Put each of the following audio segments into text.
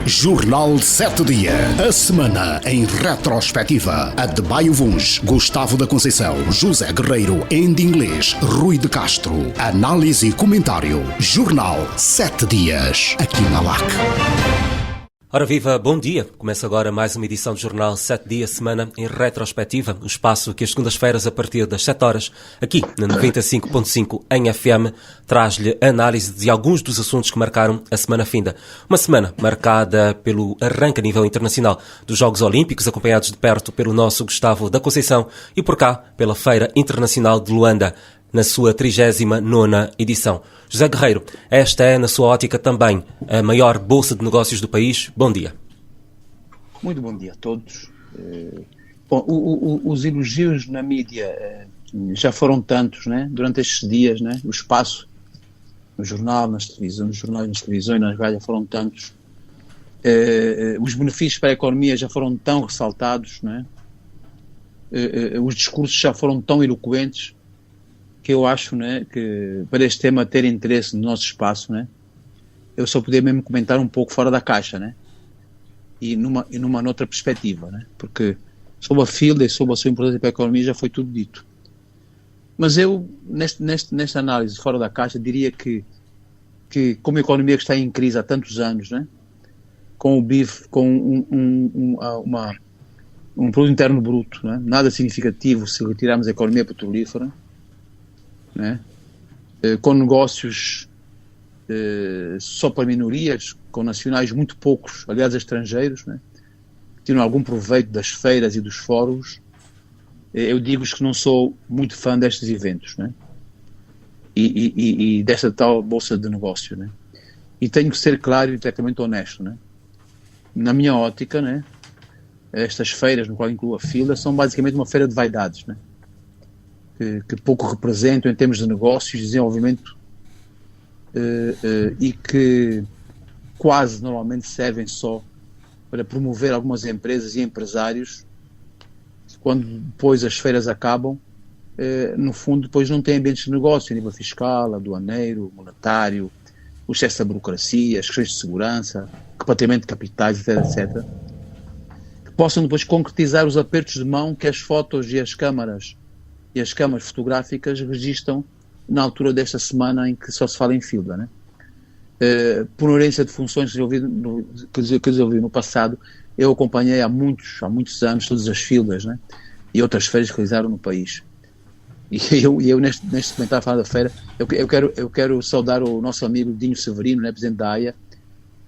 Jornal 7 Dias. A semana em retrospectiva. Adebayo Vuns, Gustavo da Conceição, José Guerreiro, Andy Inglês, Rui de Castro. Análise e comentário. Jornal 7 Dias. Aqui na LAC. Ora viva, bom dia. Começa agora mais uma edição do Jornal 7 Dias, semana em retrospectiva, um espaço que as segundas-feiras, a partir das 7 horas, aqui na 95.5 em FM, traz-lhe análise de alguns dos assuntos que marcaram a semana finda. Uma semana marcada pelo arranque a nível internacional dos Jogos Olímpicos, acompanhados de perto pelo nosso Gustavo da Conceição, e por cá pela Feira Internacional de Luanda, na sua 39ª edição. José Guerreiro, esta é, na sua ótica também, a maior bolsa de negócios do país. Bom dia. Muito bom dia a todos. Os elogios na mídia já foram tantos, né? Durante estes dias, né? O espaço no jornal, nas televisões, nos jornais, nas televisões, nas rádios foram tantos. Os benefícios para a economia já foram tão ressaltados, né? Os discursos já foram tão eloquentes, que eu acho, né, que para este tema ter interesse no nosso espaço, né, eu só podia mesmo comentar um pouco fora da caixa, né, e numa outra perspectiva, né, porque sobre a FILDA e sobre a sua importância para a economia já foi tudo dito. Mas eu, nesta análise fora da caixa, diria que como a economia que está em crise há tantos anos, né, com o BIF, com um produto interno bruto, né, nada significativo se retirarmos a economia petrolífera, né? Com negócios só para minorias, com nacionais muito poucos, aliás estrangeiros, né? Que tiram algum proveito das feiras e dos fóruns. Eu digo-vos que não sou muito fã destes eventos, né? E desta tal bolsa de negócio, né? E tenho que ser claro e inteiramente honesto, né? Na minha ótica, né? Estas feiras, no qual incluo a FILDA, são basicamente uma feira de vaidades, né? Que pouco representam em termos de negócios, desenvolvimento, e que quase normalmente servem só para promover algumas empresas e empresários. Quando depois as feiras acabam, no fundo depois não tem ambientes de negócio a nível fiscal, aduaneiro, monetário, o excesso da burocracia, as questões de segurança, repatriamento de capitais, etc., que possam depois concretizar os apertos de mão que as fotos e as câmaras fotográficas registram na altura desta semana em que só se fala em FILDA, né? Por inerência de funções que desenvolvi no passado, eu acompanhei há muitos anos todas as FILDAs, né? E outras feiras que realizaram no país. E eu neste comentário a falar da feira, eu quero saudar o nosso amigo Dinho Severino, né, presidente da AIA,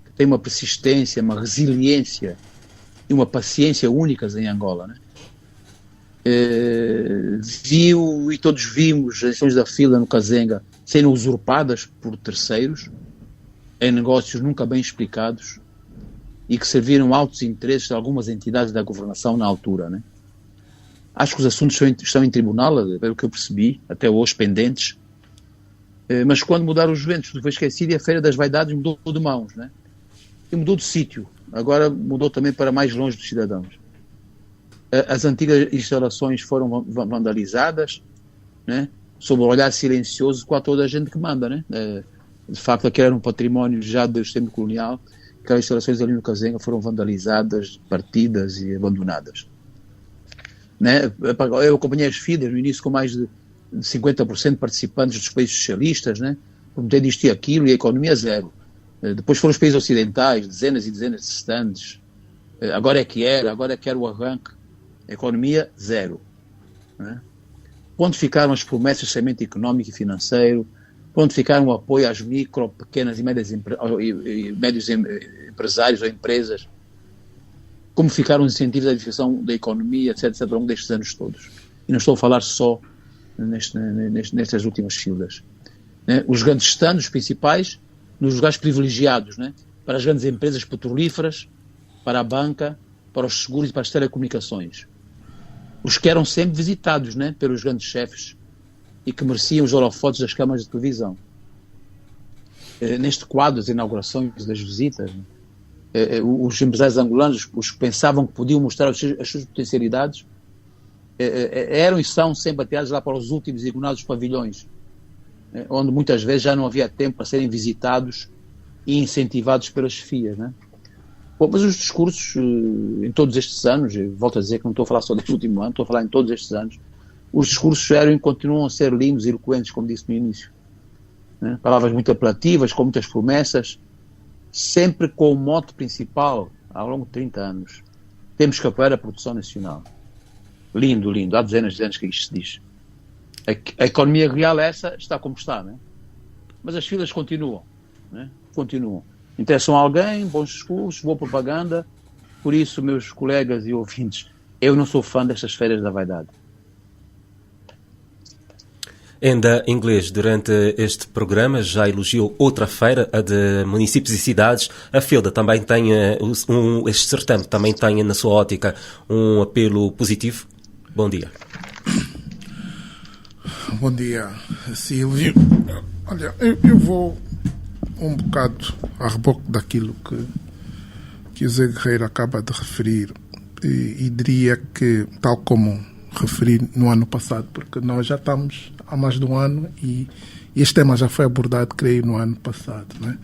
que tem uma persistência, uma resiliência e uma paciência únicas em Angola, né? Viu e todos vimos as eleições da FILDA no Kazenga sendo usurpadas por terceiros em negócios nunca bem explicados e que serviram altos interesses de algumas entidades da governação na altura, né? Acho que os assuntos estão em tribunal, pelo que eu percebi, até hoje pendentes, mas quando mudaram os ventos, foi esquecido e a Feira das Vaidades mudou de mãos, né? E mudou de sítio, agora mudou também para mais longe dos cidadãos. As antigas instalações foram vandalizadas, né, sob o olhar silencioso com toda a gente que manda, né? De facto, aquilo era um património já do sistema colonial, aquelas instalações ali no Kazenga foram vandalizadas, partidas e abandonadas. Né? Eu acompanhei as FILDAs no início com mais de 50% de participantes dos países socialistas, né, prometendo isto e aquilo, e a economia zero. Depois foram os países ocidentais, dezenas e dezenas de stands. Agora é que era o arranque. Economia zero, né? Onde ficaram as promessas de crescimento económico e financeiro? Onde ficaram o apoio às micro, pequenas e médios empresários ou empresas? Como ficaram os incentivos à edificação da economia, etc., ao longo destes anos todos? E não estou a falar só nestas últimas FILDAs, né? Os grandes stands principais nos lugares privilegiados, né? Para as grandes empresas petrolíferas, para a banca, para os seguros e para as telecomunicações. Os que eram sempre visitados, né, pelos grandes chefes e que mereciam os holofotes das câmaras de televisão. Neste quadro das inaugurações, das visitas, né, os empresários angolanos, os que pensavam que podiam mostrar as suas potencialidades, eram e são sempre atirados lá para os últimos e ignorados pavilhões, onde muitas vezes já não havia tempo para serem visitados e incentivados pelas chefias, né? Bom, mas os discursos, em todos estes anos, volto a dizer que não estou a falar só deste último ano, estou a falar em todos estes anos, os discursos eram e continuam a ser lindos e eloquentes, como disse no início. Né? Palavras muito apelativas, com muitas promessas, sempre com o mote principal, ao longo de 30 anos, temos que apoiar a produção nacional. Lindo, lindo, há dezenas de anos que isto se diz. A economia real essa está como está, né? Mas as filas continuam, né? Continuam. Interessam a alguém, bons discursos, boa propaganda. Por isso, meus colegas e ouvintes, eu não sou fã destas feiras da vaidade. Ainda em inglês, durante este programa já elogiou outra feira, a de municípios e cidades. A FILDA também tem, este certame também tem na sua ótica um apelo positivo. Bom dia. Bom dia, Silvio. Olha, eu vou um bocado a reboque daquilo que o Zé Guerreiro acaba de referir e diria que, tal como referi no ano passado, porque nós já estamos há mais de um ano e este tema já foi abordado, creio, no ano passado, né?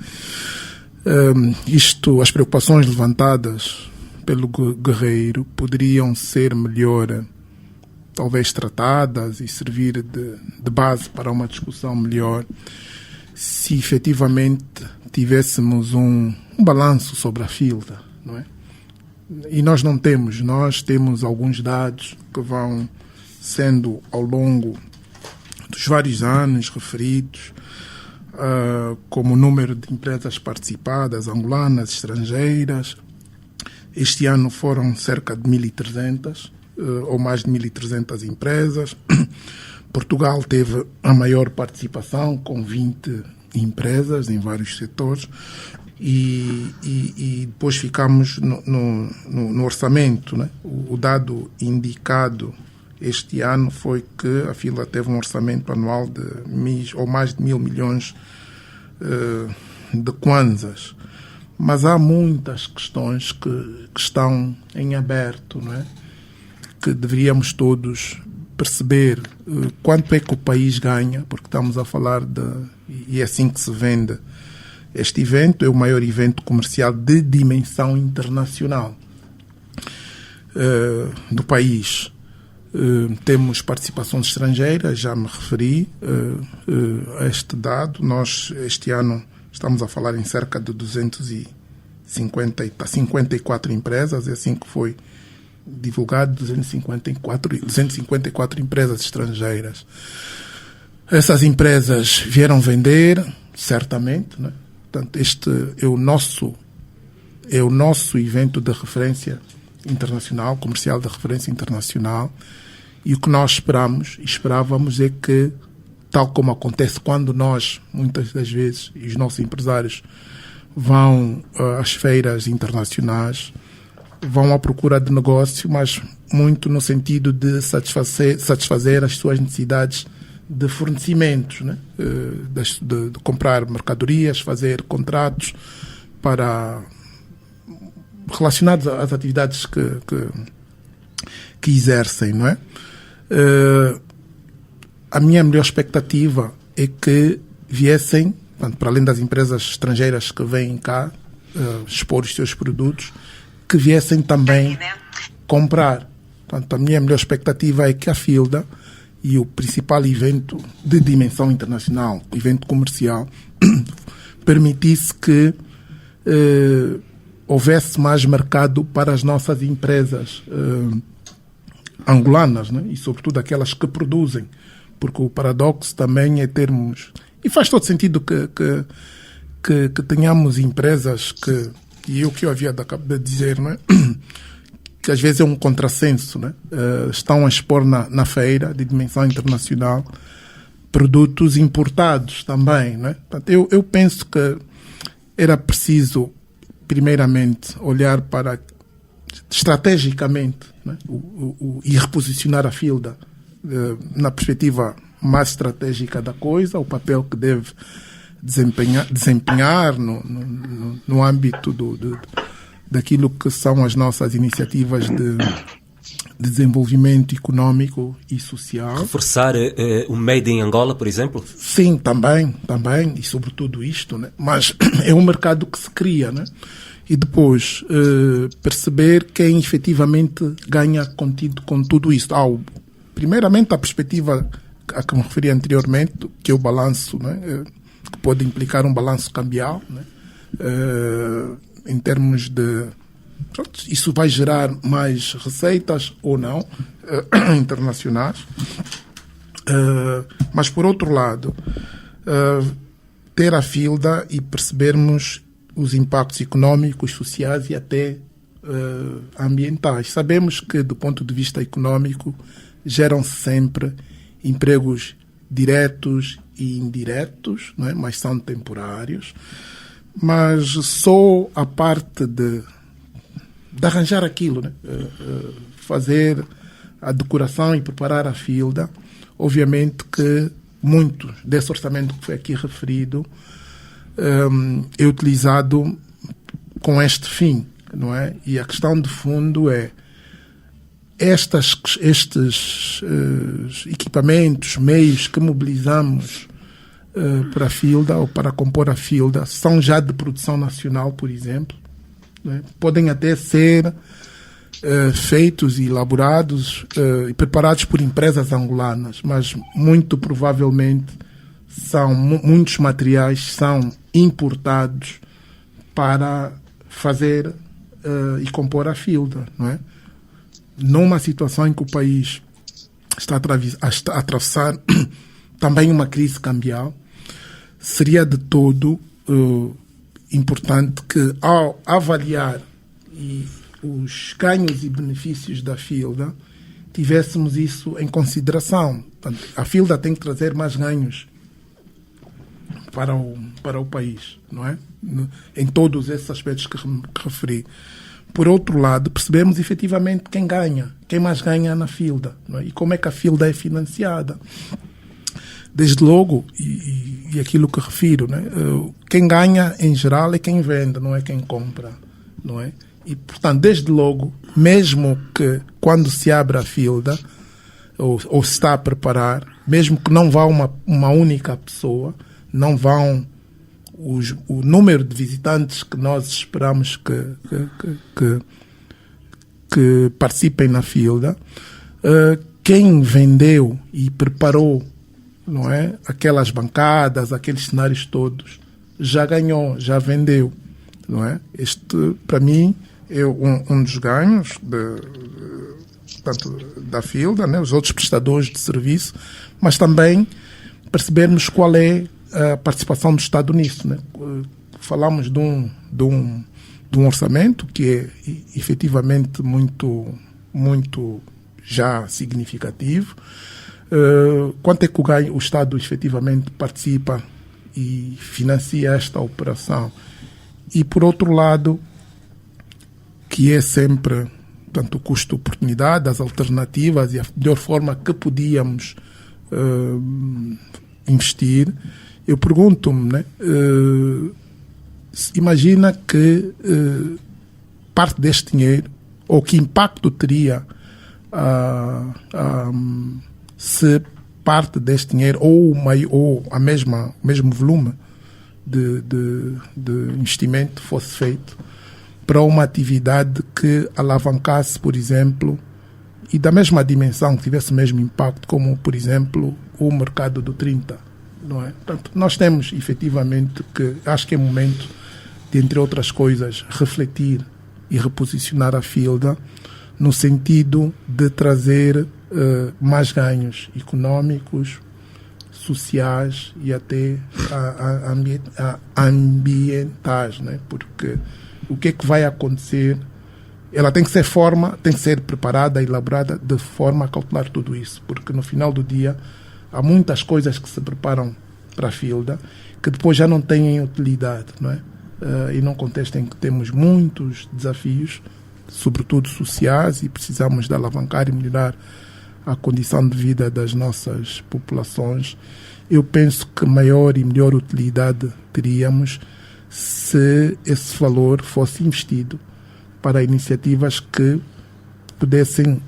As preocupações levantadas pelo Guerreiro poderiam ser melhor, talvez tratadas e servir de base para uma discussão melhor se efetivamente tivéssemos um balanço sobre a FILDA, não é? E nós não temos, nós temos alguns dados que vão sendo ao longo dos vários anos referidos, como o número de empresas participadas, angolanas, estrangeiras. Este ano foram cerca de 1.300, ou mais de 1.300 empresas. Portugal teve a maior participação, com 20 empresas em vários setores. E depois ficamos no orçamento, né? O dado indicado este ano foi que a FILDA teve um orçamento anual de mais de 1.000 milhões de kwanzas. Mas há muitas questões que estão em aberto, não é? Que deveríamos todos perceber quanto é que o país ganha, porque estamos a falar e é assim que se vende. Este evento é o maior evento comercial de dimensão internacional do país. Temos participações estrangeiras, já me referi a este dado. Nós, este ano, estamos a falar em cerca de 54 empresas, é assim que foi divulgado, 254 empresas estrangeiras. Essas empresas vieram vender, certamente, né? Portanto, este é o nosso evento de referência internacional, comercial de referência internacional, e o que nós esperávamos é que, tal como acontece quando nós, muitas das vezes, e os nossos empresários vão às feiras internacionais, vão à procura de negócio, mas muito no sentido de satisfazer as suas necessidades de fornecimentos, né? De comprar mercadorias, fazer contratos relacionados às atividades que exercem, não é? A minha melhor expectativa é que viessem, para além das empresas estrangeiras que vêm cá expor os seus produtos, que viessem também comprar. Portanto, a minha melhor expectativa é que a FILDA e o principal evento de dimensão internacional, evento comercial, permitisse que houvesse mais mercado para as nossas empresas angolanas, né? E sobretudo aquelas que produzem, porque o paradoxo também é termos, e faz todo sentido que tenhamos empresas e o que eu havia de dizer, né? Que às vezes é um contrassenso, né? Estão a expor na feira de dimensão internacional produtos importados também, né? Portanto, eu penso que era preciso, primeiramente, olhar para estrategicamente, né? E reposicionar a FILDA na perspectiva mais estratégica da coisa, o papel que deve desempenhar no âmbito daquilo que são as nossas iniciativas de desenvolvimento económico e social. Reforçar o Made in Angola, por exemplo? Sim, também, e sobretudo isto, né? Mas é um mercado que se cria, né? e depois perceber quem efetivamente ganha contido com tudo isso. Primeiramente, a perspectiva a que me referi anteriormente, que é o balanço, né, que pode implicar um balanço cambial, né, em termos de... Pronto, isso vai gerar mais receitas ou não, internacionais. Mas, por outro lado, ter a FILDA e percebermos os impactos económicos, sociais e até ambientais. Sabemos que, do ponto de vista económico, geram sempre empregos diretos e indiretos, não é? Mas são temporários. Mas só a parte de arranjar aquilo, né? Fazer a decoração e preparar a FILDA, obviamente que muito desse orçamento que foi aqui referido é utilizado com este fim, não é? E a questão de fundo é estes equipamentos, meios que mobilizamos para a FILDA ou para compor a FILDA são já de produção nacional, por exemplo, né? Podem até ser feitos e elaborados e preparados por empresas angolanas, mas muito provavelmente muitos materiais são importados para fazer e compor a FILDA, não é? Numa situação em que o país está a atravessar também uma crise cambial, seria de todo importante que, ao avaliar os ganhos e benefícios da FILDA, tivéssemos isso em consideração. Portanto, a FILDA tem que trazer mais ganhos para o país, não é? Em todos esses aspectos que referi. Por outro lado, percebemos efetivamente quem mais ganha na FILDA, não é? E como é que a FILDA é financiada. Desde logo, e aquilo que refiro, né? Quem ganha em geral é quem vende, não é quem compra, não é? E, portanto, desde logo, mesmo que quando se abre a FILDA, ou se está a preparar, mesmo que não vá uma única pessoa, não vão o número de visitantes que nós esperamos que participem na FILDA, quem vendeu e preparou, não é, aquelas bancadas, aqueles cenários todos, já ganhou, já vendeu, não é? Este, para mim, é um dos ganhos tanto da FILDA, né, os outros prestadores de serviço, mas também percebermos qual é a participação do Estado nisso, né? Falamos de um orçamento que é efetivamente muito já significativo. Quanto é que o Estado efetivamente participa e financia esta operação? E, por outro lado, que é sempre, portanto, o custo-oportunidade, as alternativas e a melhor forma que podíamos investir. Eu pergunto-me, né, imagina que parte deste dinheiro, ou que impacto teria se parte deste dinheiro, ou o mesmo volume de investimento fosse feito para uma atividade que alavancasse, por exemplo, e da mesma dimensão, que tivesse o mesmo impacto, como, por exemplo, o mercado do 30. Não é? Portanto, nós temos efetivamente que, acho que é momento de, entre outras coisas, refletir e reposicionar a FILDA no sentido de trazer mais ganhos económicos, sociais e até ambientais, né? Porque o que é que vai acontecer? Ela tem que ser preparada, elaborada de forma a calcular tudo isso, porque no final do dia há muitas coisas que se preparam para a FILDA que depois já não têm utilidade, não é? E num contexto em que temos muitos desafios, sobretudo sociais, e precisamos de alavancar e melhorar a condição de vida das nossas populações, eu penso que maior e melhor utilidade teríamos se esse valor fosse investido para iniciativas que pudessem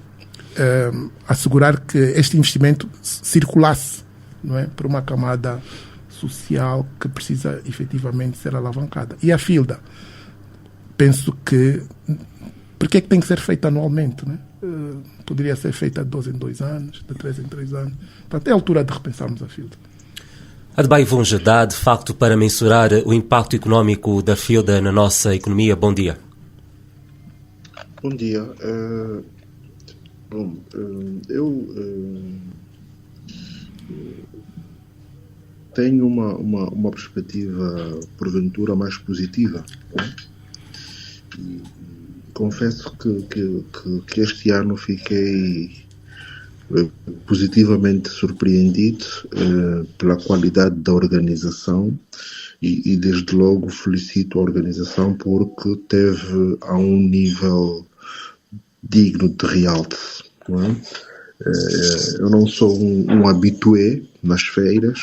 assegurar que este investimento circulasse, não é, por uma camada social que precisa efetivamente ser alavancada. E a FILDA penso que... Porque é que tem que ser feita anualmente, né? Poderia ser feita de 2 em 2 anos, de 3 em 3 anos. Portanto, é a altura de repensarmos a FILDA. A Adebayo Vunja dá, de facto, para mensurar o impacto económico da FILDA na nossa economia. Bom dia. Bom dia. Eu tenho uma perspectiva, porventura, mais positiva. Né? E confesso que este ano fiquei positivamente surpreendido pela qualidade da organização e desde logo felicito a organização porque teve a um nível digno de realce. Não é? Eu não sou um habitué nas feiras,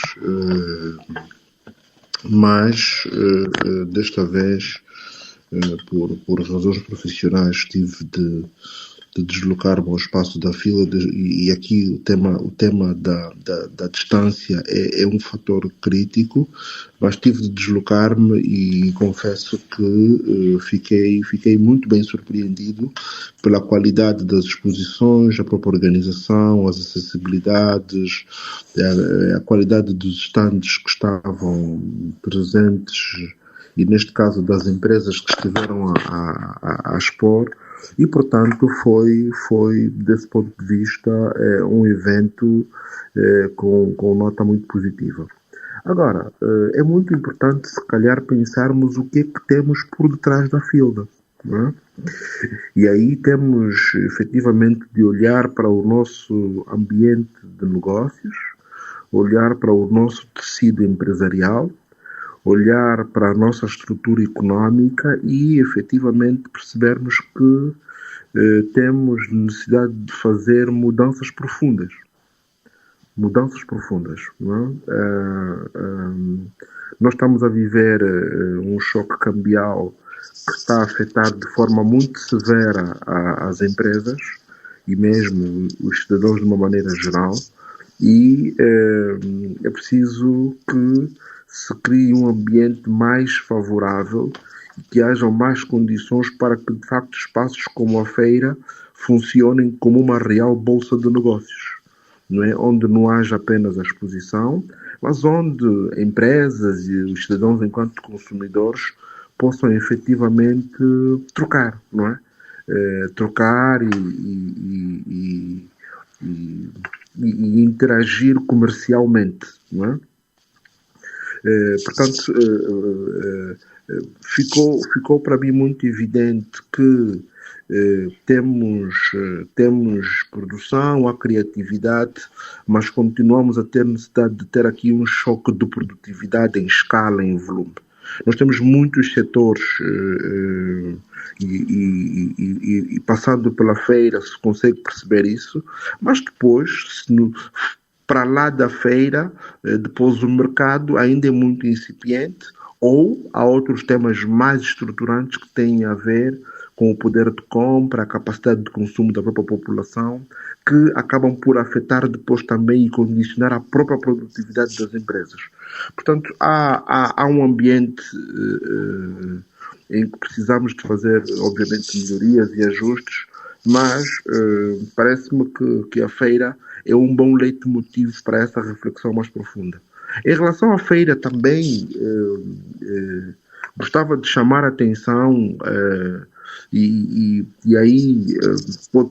mas desta vez, por razões profissionais, tive de deslocar-me ao espaço da fila e aqui o tema da distância é um fator crítico, mas tive de deslocar-me e confesso que fiquei muito bem surpreendido pela qualidade das exposições, a própria organização, as acessibilidades, a qualidade dos estandes que estavam presentes e neste caso das empresas que estiveram a expor. E, portanto, foi desse ponto de vista, um evento com nota muito positiva. Agora, é muito importante, se calhar, pensarmos o que é que temos por detrás da FILDA. Não é? E aí temos, efetivamente, de olhar para o nosso ambiente de negócios, olhar para o nosso tecido empresarial, olhar para a nossa estrutura económica e, efetivamente, percebermos que temos necessidade de fazer mudanças profundas. Mudanças profundas. Não é? Nós estamos a viver um choque cambial que está a afetar de forma muito severa as empresas e mesmo os cidadãos de uma maneira geral e é preciso que se crie um ambiente mais favorável e que hajam mais condições para que, de facto, espaços como a feira funcionem como uma real bolsa de negócios, não é? Onde não haja apenas a exposição, mas onde empresas e os cidadãos, enquanto consumidores, possam efetivamente trocar, não é? Trocar e interagir comercialmente, não é? Portanto, ficou para mim muito evidente que temos produção, há criatividade, mas continuamos a ter necessidade de ter aqui um choque de produtividade em escala, em volume. Nós temos muitos setores e passando pela feira se consegue perceber isso, mas depois, para lá da feira, depois o mercado ainda é muito incipiente ou há outros temas mais estruturantes que têm a ver com o poder de compra, a capacidade de consumo da própria população, que acabam por afetar depois também e condicionar a própria produtividade das empresas. Portanto, há um ambiente em que precisamos de fazer, obviamente, melhorias e ajustes, mas parece-me que a feira é um bom leitmotiv para essa reflexão mais profunda. Em relação à feira também, gostava de chamar a atenção, e aí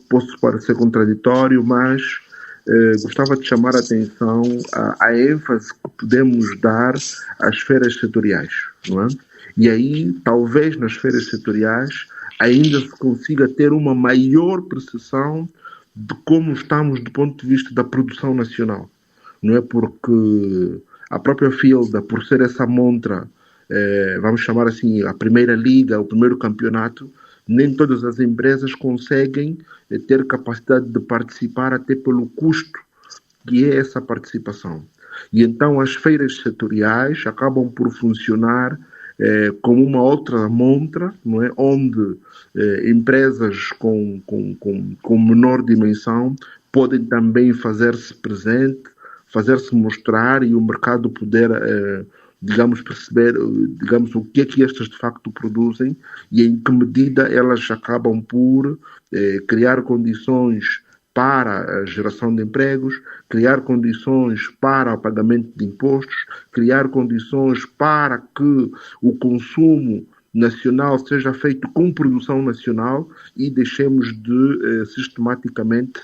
posso parecer contraditório, mas gostava de chamar a atenção à ênfase que podemos dar às feiras setoriais, não é? E aí, talvez nas feiras setoriais, ainda se consiga ter uma maior percepção de como estamos do ponto de vista da produção nacional. Não é? Porque a própria FILDA, por ser essa montra, vamos chamar assim, a primeira liga, o primeiro campeonato, nem todas as empresas conseguem ter capacidade de participar até pelo custo que é essa participação. E então as feiras setoriais acabam por funcionar como uma outra montra, não é? Onde empresas com menor dimensão podem também fazer-se presente, fazer-se mostrar e o mercado poder digamos, perceber, digamos, o que é que estas de facto produzem e em que medida elas acabam por criar condições para a geração de empregos, criar condições para o pagamento de impostos, criar condições para que o consumo nacional seja feito com produção nacional e deixemos de sistematicamente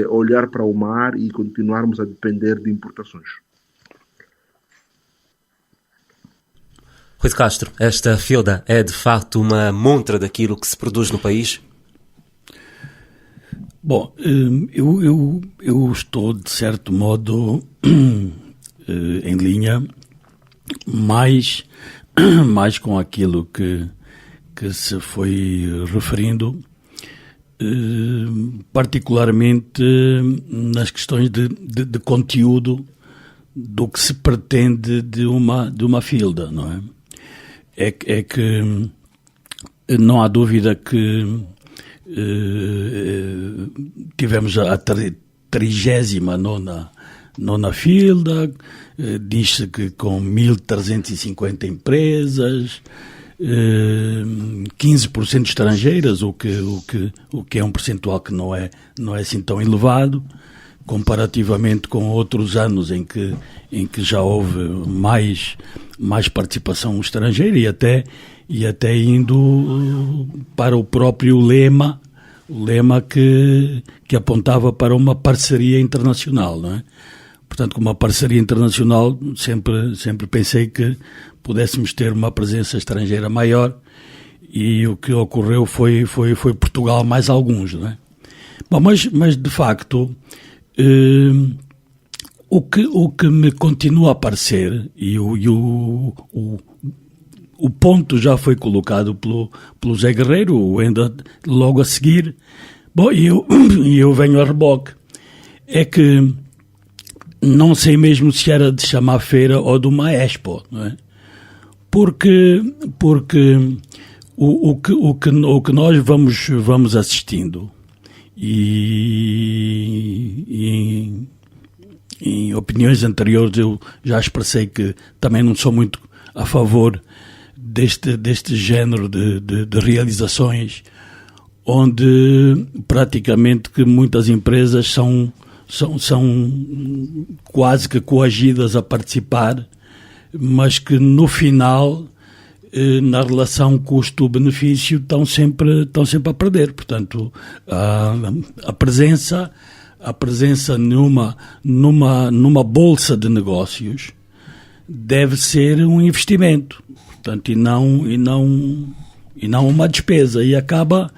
olhar para o mar e continuarmos a depender de importações. Rui de Castro, esta FILDA é de facto uma montra daquilo que se produz no país? Bom, eu estou, de certo modo, em linha mais com aquilo que se foi referindo, particularmente nas questões de conteúdo do que se pretende de uma FILDA, não é? É que não há dúvida que tivemos a 39ª FILDA, diz-se que com 1.350 empresas, 15% estrangeiras, o que é um percentual que não é assim tão elevado, comparativamente com outros anos em que já houve mais participação estrangeira e até indo para o próprio lema que apontava para uma parceria internacional, não é? Portanto, com uma parceria internacional, sempre pensei que pudéssemos ter uma presença estrangeira maior, e o que ocorreu foi Portugal mais alguns, não é? Bom, mas de facto, o que me continua a parecer, e o ponto já foi colocado pelo Zé Guerreiro, ainda logo a seguir, bom, e eu venho a reboque, é que não sei mesmo se era de chamar feira ou de uma expo, não é? Porque o que nós vamos assistindo, e em opiniões anteriores eu já expressei que também não sou muito a favor deste género de realizações, onde praticamente que muitas empresas são quase que coagidas a participar, mas que no final, na relação custo-benefício, estão sempre a perder. Portanto, a presença numa bolsa de negócios deve ser um investimento, portanto, e não uma despesa, e acaba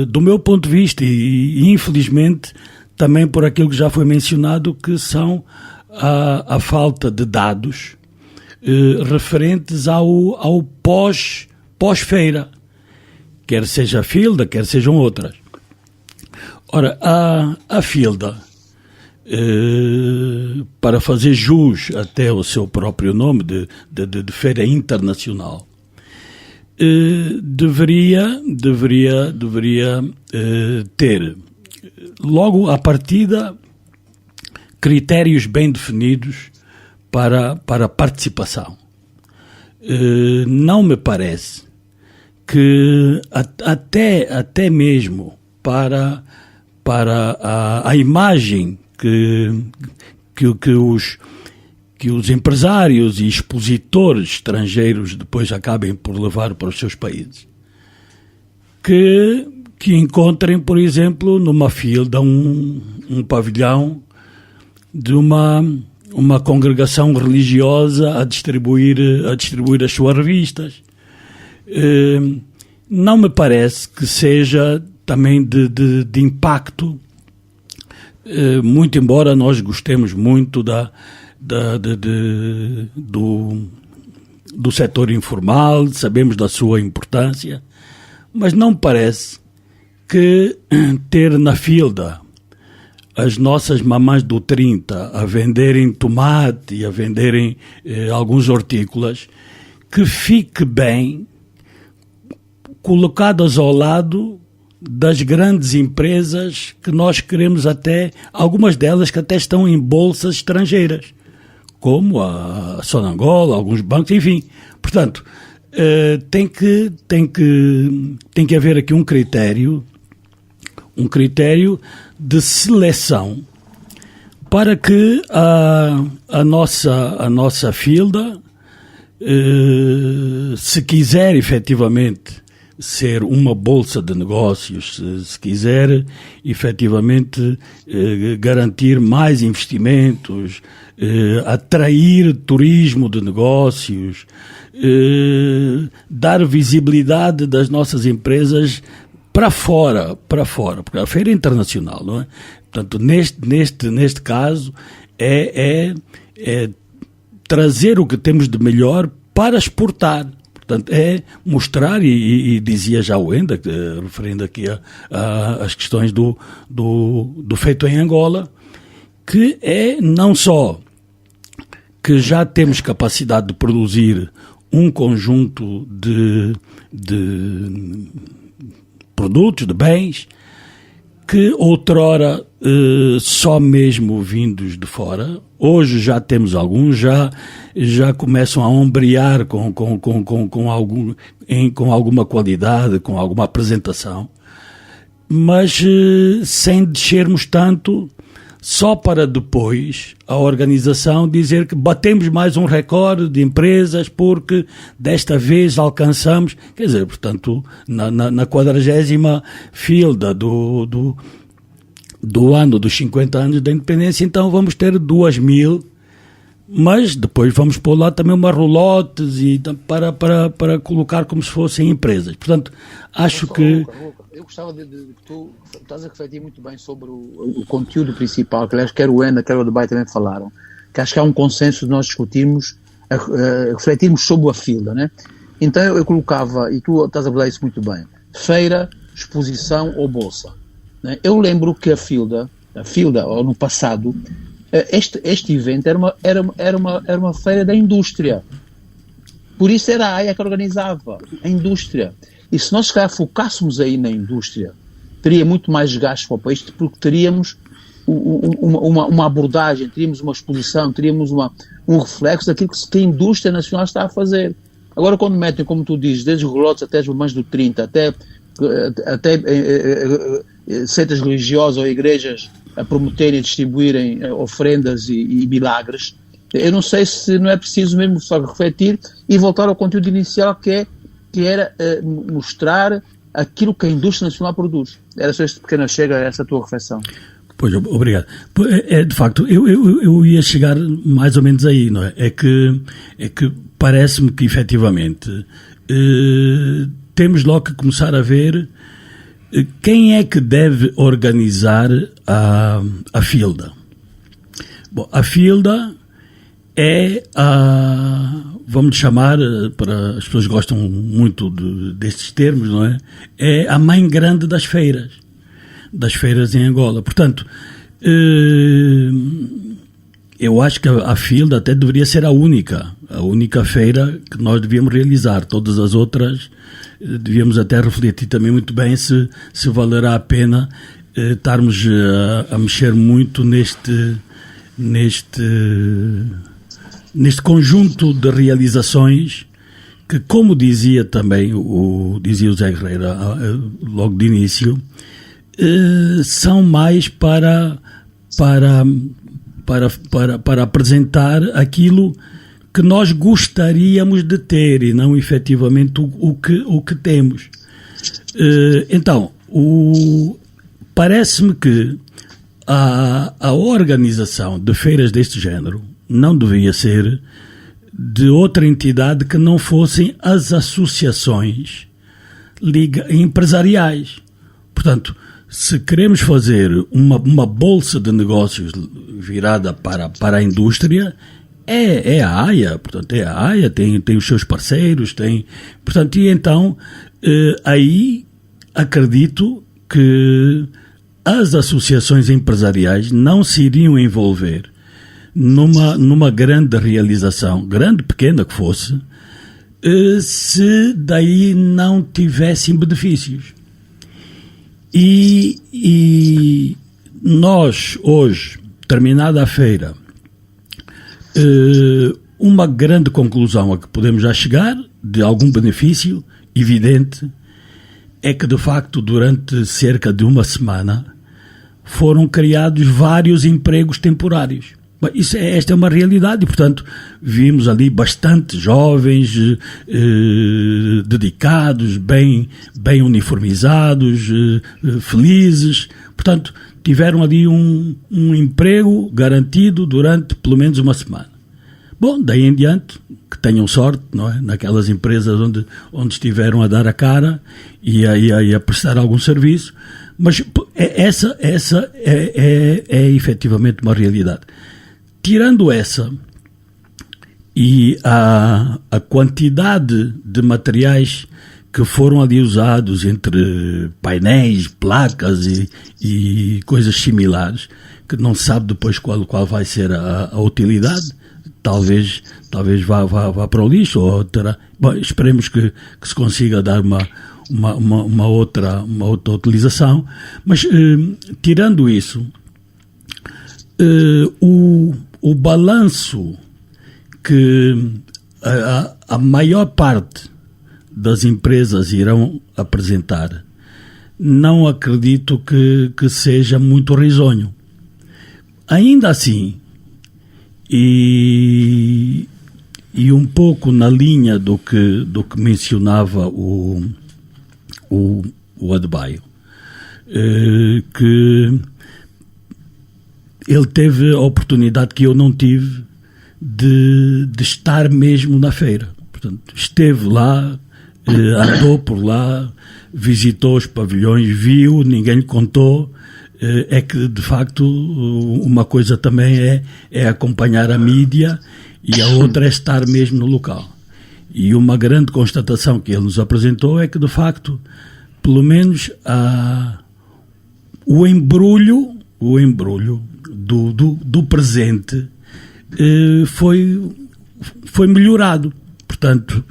do meu ponto de vista, e infelizmente também por aquilo que já foi mencionado, que são a falta de dados referentes ao pós-feira, quer seja a FILDA, quer sejam outras. Ora, a FILDA, para fazer jus até ao seu próprio nome de Feira Internacional, deveria ter logo à partida critérios bem definidos para a participação. Não me parece que até mesmo para a imagem que os empresários e expositores estrangeiros depois acabem por levar para os seus países, que encontrem, por exemplo, numa FILDA um pavilhão de uma congregação religiosa a distribuir as suas revistas. Não me parece que seja também de impacto, muito embora nós gostemos muito do setor informal, sabemos da sua importância, mas não me parece que ter na FILDA as nossas mamães do 30 a venderem tomate e a venderem alguns hortícolas, que fique bem colocadas ao lado das grandes empresas que nós queremos, até algumas delas que até estão em bolsas estrangeiras, como a Sonangol, alguns bancos, enfim. Portanto, tem que haver aqui um critério de seleção para que a nossa filda, se quiser efetivamente ser uma bolsa de negócios, se quiser efetivamente garantir mais investimentos, atrair turismo de negócios, dar visibilidade das nossas empresas para fora, porque a feira é internacional, não é? Portanto, neste caso, é trazer o que temos de melhor para exportar. Portanto, é mostrar, e dizia já o Enda, referindo aqui às questões do feito em Angola, que é não só que já temos capacidade de produzir um conjunto de produtos, de bens, que outrora só mesmo vindos de fora, hoje já temos alguns, já começam a ombrear com alguma qualidade, com alguma apresentação, mas sem descermos tanto, só para depois a organização dizer que batemos mais um recorde de empresas porque desta vez alcançamos, quer dizer, portanto, na 40ª filda do ano dos 50 anos da independência, então vamos ter 2.000, mas depois vamos pôr lá também umas roulotes e para colocar como se fossem empresas. Portanto, acho que... Eu gostava de tu estás a refletir muito bem sobre o conteúdo principal, que aliás quer o Enda, quer o Dubai também falaram, que acho que há um consenso de nós discutirmos, refletirmos sobre a filda, né? Então eu colocava, e tu estás a falar isso muito bem, feira, exposição ou bolsa, né? Eu lembro que a filda, ou no passado, este evento era uma feira da indústria, por isso era a AIA que organizava, a indústria. E se nós, se calhar, focássemos aí na indústria, teria muito mais gastos para o país, porque teríamos uma abordagem, teríamos uma exposição, teríamos um reflexo daquilo que a indústria nacional está a fazer. Agora, quando metem, como tu dizes, desde os relotes até as mamães do 30, até seitas religiosas ou igrejas a prometerem e distribuírem ofrendas e milagres, eu não sei se não é preciso mesmo só refletir e voltar ao conteúdo inicial, que era mostrar aquilo que a indústria nacional produz. Era só este pequeno chega a essa tua reflexão. Pois, obrigado. De facto, eu ia chegar mais ou menos aí, não é? É que parece-me que, efetivamente, temos logo que começar a ver quem é que deve organizar a filda. Bom, a filda é vamos chamar, para as pessoas gostam muito destes termos, não é? É a mãe grande das feiras em Angola. Portanto, eu acho que a filda até deveria ser a única feira que nós devíamos realizar. Todas as outras devíamos até refletir também muito bem se valerá a pena estarmos a mexer muito neste conjunto de realizações que, como dizia também dizia o Zé Guerreiro logo de início, são mais para apresentar aquilo que nós gostaríamos de ter e não efetivamente o que temos. Então, parece-me que a organização de feiras deste género não devia ser de outra entidade que não fossem as associações empresariais. Portanto, se queremos fazer uma bolsa de negócios virada para a indústria, é a AIA. Portanto, é a AIA, tem os seus parceiros, portanto, e então, aí acredito que as associações empresariais não se iriam envolver numa grande realização, grande, pequena que fosse, se daí não tivessem benefícios. E nós, hoje, terminada a feira, Uma grande conclusão a que podemos já chegar, de algum benefício evidente, é que de facto durante cerca de uma semana foram criados vários empregos temporários. Esta é uma realidade e, portanto, vimos ali bastante jovens dedicados, bem uniformizados, felizes. Portanto, tiveram ali um emprego garantido durante pelo menos uma semana. Bom, daí em diante, que tenham sorte, não é? Naquelas empresas onde estiveram a dar a cara e a prestar algum serviço. Mas essa é efetivamente uma realidade. Tirando essa e a quantidade de materiais que foram ali usados entre painéis, placas e coisas similares, que não se sabe depois qual vai ser a utilidade, talvez vá para o lixo, ou terá. Bom, esperemos que se consiga dar uma outra utilização, mas tirando isso, o balanço que a maior parte das empresas irão apresentar, não acredito que seja muito risonho. Ainda assim, e um pouco na linha do que mencionava o Adebayo, que ele teve a oportunidade que eu não tive de estar mesmo na feira. Portanto, esteve lá, andou por lá, visitou os pavilhões, viu, ninguém lhe contou. É que, de facto, uma coisa também é acompanhar a mídia e a outra é estar mesmo no local. E uma grande constatação que ele nos apresentou é que, de facto, pelo menos o embrulho do presente foi melhorado. Portanto,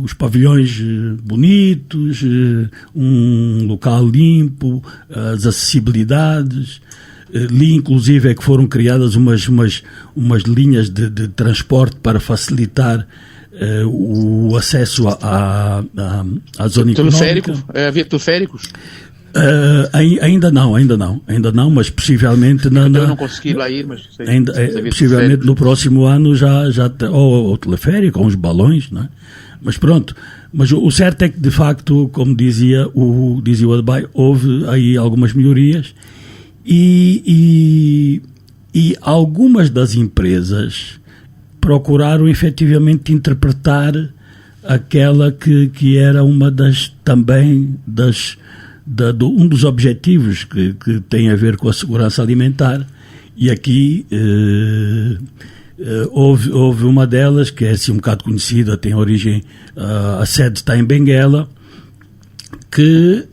os pavilhões bonitos, um local limpo, as acessibilidades. Li, inclusive, é que foram criadas umas linhas de transporte para facilitar o acesso à zona económica. Havia teleféricos? Ainda não, mas possivelmente eu não consegui lá ir, mas sei, possivelmente no próximo ano já ou teleférico, ou uns balões, não é? Mas pronto, mas o certo é que, de facto, como dizia o Adebayo, houve aí algumas melhorias e algumas das empresas procuraram efetivamente interpretar aquela que era uma um dos objetivos que tem a ver com a segurança alimentar, e aqui houve uma delas que é assim um bocado conhecida, tem origem, a sede está em Benguela, que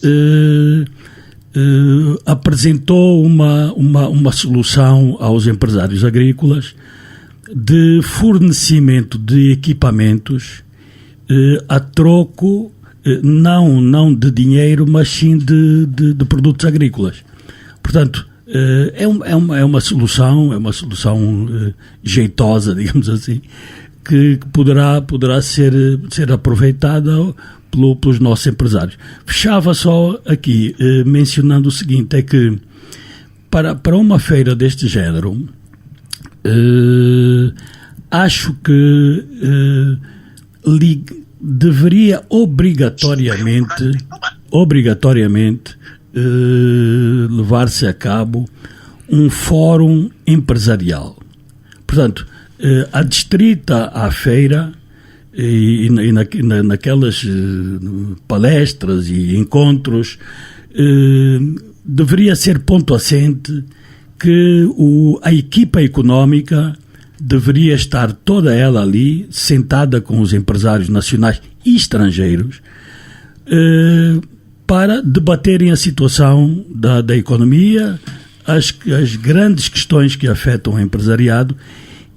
apresentou uma solução aos empresários agrícolas de fornecimento de equipamentos a troco não de dinheiro, mas sim de produtos agrícolas. Portanto, é uma solução jeitosa, digamos assim, que poderá ser aproveitada pelos nossos empresários. Fechava só aqui mencionando o seguinte, é que para uma feira deste género, acho que deveria obrigatoriamente levar-se a cabo um fórum empresarial. Portanto, adstrita à feira e naquelas palestras e encontros, deveria ser ponto assente que a equipa económica deveria estar toda ela ali, sentada com os empresários nacionais e estrangeiros, para debaterem a situação da economia, as grandes questões que afetam o empresariado,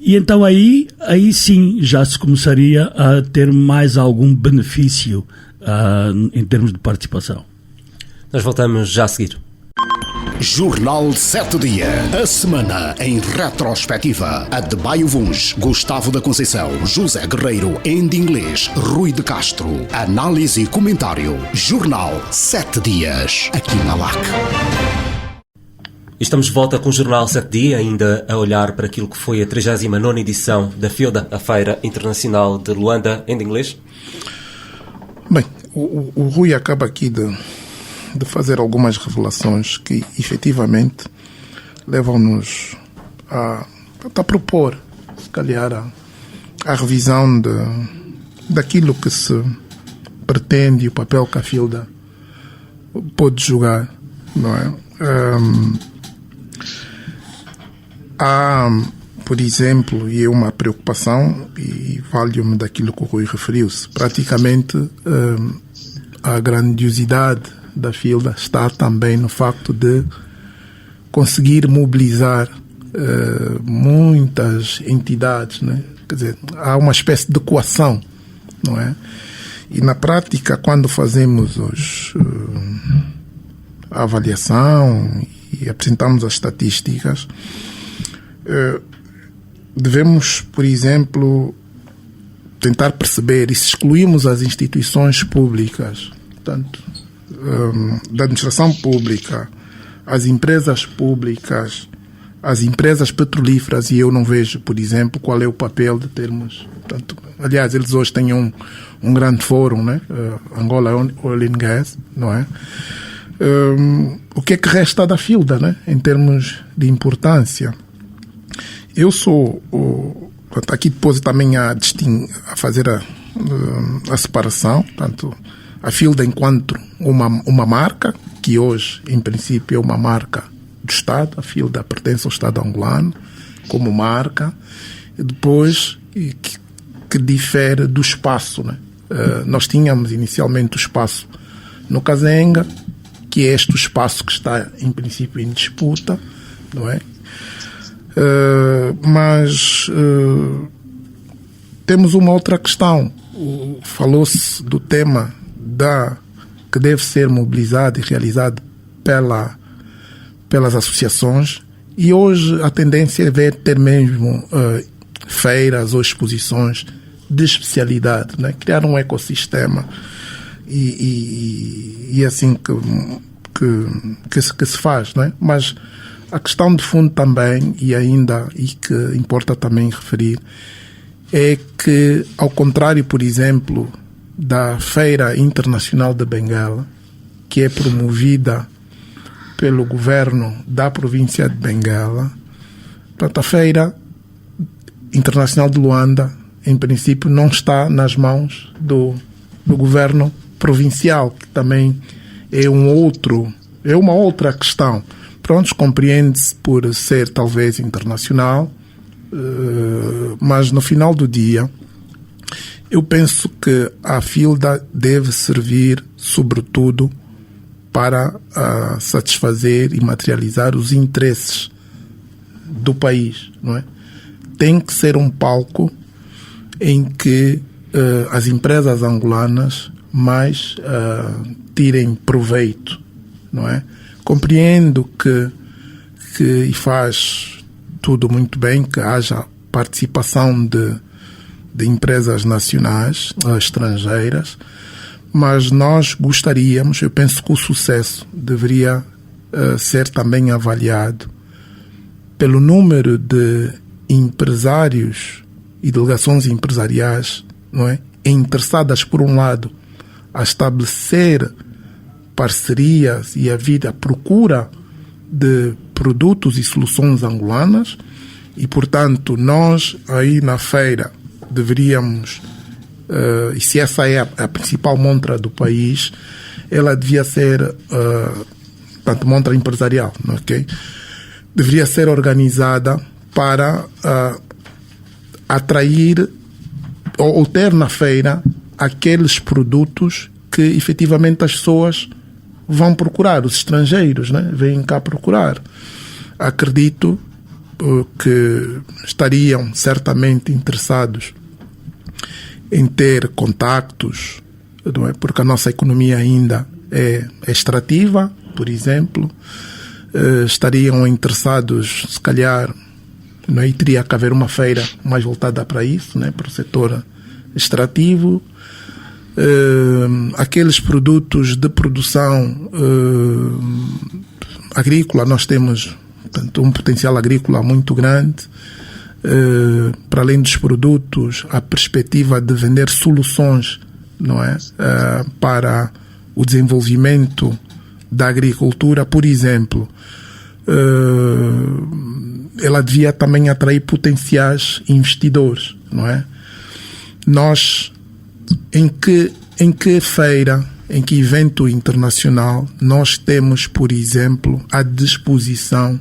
e então aí sim já se começaria a ter mais algum benefício em termos de participação. Nós voltamos já a seguir. Jornal 7 Dias. A semana em retrospectiva. A de Baio Vuns, Gustavo da Conceição, José Guerreiro, em inglês, Rui de Castro. Análise e comentário. Jornal 7 Dias. Aqui na LAC. Estamos de volta com o Jornal 7 Dias, ainda a olhar para aquilo que foi a 39ª edição da FILDA, a Feira Internacional de Luanda, em inglês. Bem, o Rui acaba aqui de fazer algumas revelações que efetivamente levam-nos a propor, se calhar, a revisão daquilo que se pretende e o papel que a FILDA pode jogar, não é? Há, por exemplo, e é uma preocupação, e valho-me daquilo que o Rui referiu-se, praticamente a grandiosidade da FILDA está também no facto de conseguir mobilizar muitas entidades, né? Quer dizer, há uma espécie de coação, não é? E na prática, quando fazemos a avaliação e apresentamos as estatísticas, devemos, por exemplo, tentar perceber, e se excluímos as instituições públicas, portanto, da administração pública, as empresas públicas, as empresas petrolíferas, e eu não vejo, por exemplo, qual é o papel de termos, portanto, aliás, eles hoje têm um grande fórum, né? Angola Oil and Gas, não é? O que é que resta da FILDA, né? Em termos de importância? Eu sou, aqui depois também a fazer a separação, portanto, a FILDA enquanto uma marca, que hoje, em princípio, é uma marca do Estado, a FILDA pertence ao Estado angolano, como marca, e depois que difere do espaço, né? Nós tínhamos inicialmente o espaço no Kazenga, que é este o espaço que está, em princípio, em disputa, não é? Mas temos uma outra questão. Falou-se do tema que deve ser mobilizado e realizado pelas associações, e hoje a tendência é ter mesmo feiras ou exposições de especialidade, né? Criar um ecossistema e assim que se faz, né? Mas a questão de fundo também, e que importa também referir, é que, ao contrário, por exemplo, da Feira Internacional de Benguela, que é promovida pelo governo da província de Benguela, portanto, a Feira Internacional de Luanda, em princípio, não está nas mãos do governo provincial, que também é uma outra questão. Pronto, compreende-se por ser talvez internacional, mas no final do dia eu penso que a FILDA deve servir sobretudo para satisfazer e materializar os interesses do país, não é? Tem que ser um palco em que as empresas angolanas mais tirem proveito, não é? Compreendo que e faz tudo muito bem que haja participação de empresas nacionais, estrangeiras, mas nós gostaríamos, eu penso que o sucesso deveria ser também avaliado pelo número de empresários e delegações empresariais, não é? Interessadas, por um lado, a estabelecer parcerias e a procura de produtos e soluções angolanas, e, portanto, nós aí na feira deveríamos, e se essa é a principal montra do país, ela devia ser, portanto, montra empresarial, ok? Deveria ser organizada para atrair ou ter na feira aqueles produtos que efetivamente as pessoas vão procurar, os estrangeiros, né? Vêm cá procurar. Acredito que estariam certamente interessados em ter contactos, não é? Porque a nossa economia ainda é extrativa, por exemplo, estariam interessados, se calhar, não é? E teria que haver uma feira mais voltada para isso, né? Para o setor extrativo. Aqueles produtos de produção agrícola, nós temos, portanto, um potencial agrícola muito grande. Para além dos produtos, a perspectiva de vender soluções, não é? Para o desenvolvimento da agricultura, por exemplo, ela devia também atrair potenciais investidores, não é? Nós, em que feira, em que evento internacional nós temos, por exemplo, à disposição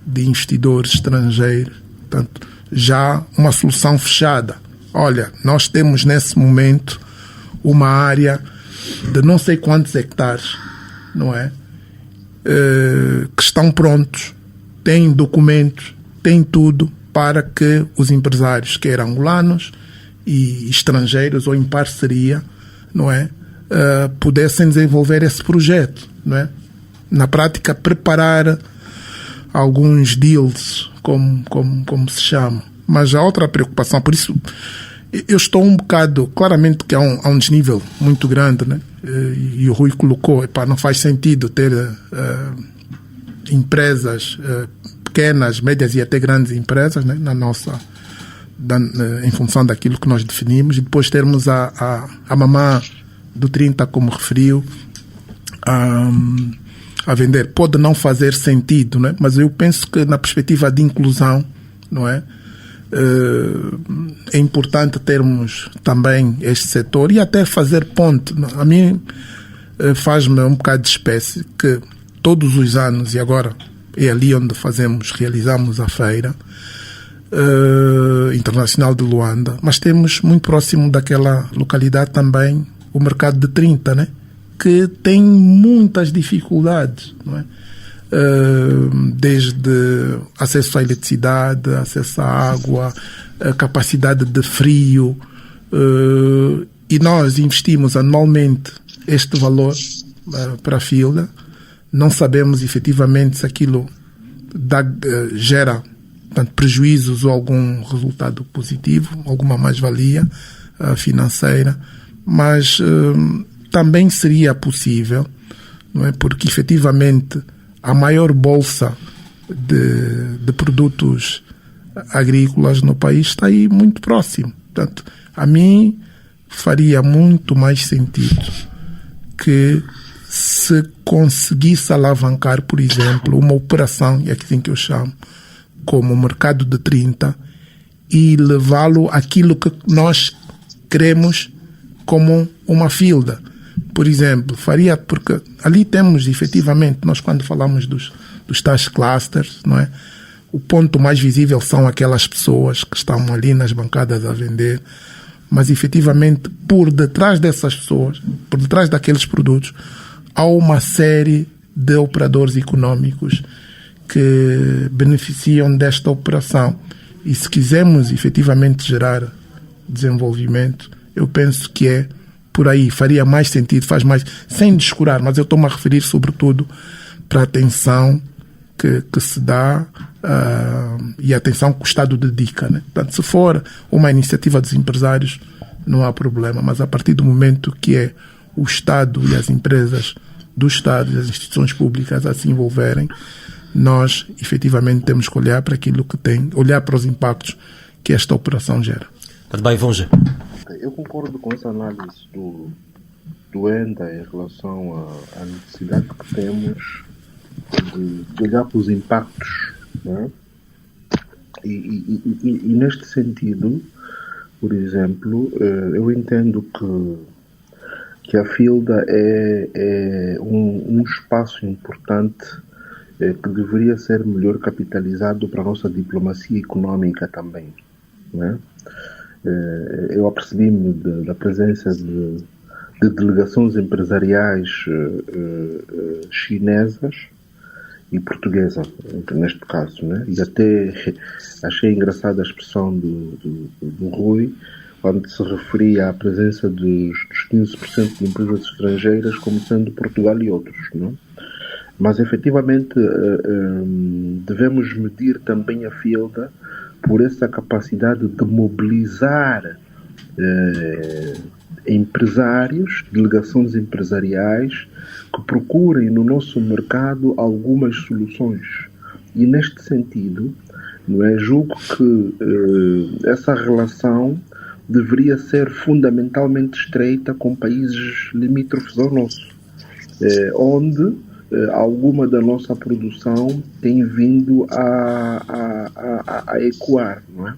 de investidores estrangeiros, portanto, já uma solução fechada? Olha, nós temos nesse momento uma área de não sei quantos hectares, não é? Que estão prontos, têm documentos, têm tudo para que os empresários, quer angolanos e estrangeiros ou em parceria, não é? Pudessem desenvolver esse projeto, não é? Na prática, preparar alguns deals, como se chama. Mas há outra preocupação, por isso eu estou um bocado, claramente que há um desnível muito grande, né? E o Rui colocou, não faz sentido ter empresas pequenas, médias e até grandes empresas, né? Em função daquilo que nós definimos, e depois termos a mamã do 30, como referiu, a vender. Pode não fazer sentido, né? Mas eu penso que na perspectiva de inclusão, não é? É importante termos também este setor e até fazer ponte. A mim faz-me um bocado de espécie que todos os anos, e agora é ali onde realizamos a feira internacional de Luanda, mas temos muito próximo daquela localidade também o mercado de 30, né? Que tem muitas dificuldades, não é? Desde acesso à eletricidade, acesso à água, a capacidade de frio, e nós investimos anualmente este valor para a fila. Não sabemos efetivamente se aquilo gera, portanto, prejuízos ou algum resultado positivo, alguma mais-valia financeira, mas também seria possível, não é? Porque efetivamente a maior bolsa de produtos agrícolas no país está aí muito próximo. Portanto, a mim faria muito mais sentido que se conseguisse alavancar, por exemplo, uma operação, e é assim que eu chamo, como o mercado de 30, e levá-lo àquilo que nós queremos como uma filda. Por exemplo, porque ali temos efetivamente, nós quando falamos dos tais clusters, não é? O ponto mais visível são aquelas pessoas que estão ali nas bancadas a vender, mas efetivamente por detrás dessas pessoas, por detrás daqueles produtos, há uma série de operadores económicos que beneficiam desta operação. E se quisermos efetivamente gerar desenvolvimento, eu penso que é por aí, faria mais sentido, faz mais, sem descurar, mas eu estou-me a referir sobretudo para a atenção que se dá e a atenção que o Estado dedica, né? Portanto, se for uma iniciativa dos empresários, não há problema, mas a partir do momento que é o Estado e as empresas do Estado e as instituições públicas a se envolverem, nós efetivamente temos que olhar para aquilo que tem, olhar para os impactos que esta operação gera. Tudo bem, Vonja? Eu concordo com essa análise do ENDA em relação à necessidade que temos de olhar para os impactos, né? E neste sentido, por exemplo, eu entendo que a FILDA é um espaço importante que deveria ser melhor capitalizado para a nossa diplomacia económica também, né? Eu apercebi-me da presença de delegações empresariais chinesas e portuguesa, neste caso, né? E até achei engraçada a expressão do Rui, quando se referia à presença dos 15% de empresas estrangeiras como sendo Portugal e outros, não? mas efetivamente devemos medir também a FILDA por essa capacidade de mobilizar empresários, delegações empresariais que procurem no nosso mercado algumas soluções. E neste sentido, não é, julgo que essa relação deveria ser fundamentalmente estreita com países limítrofes ao nosso, onde alguma da nossa produção tem vindo a ecoar, não é?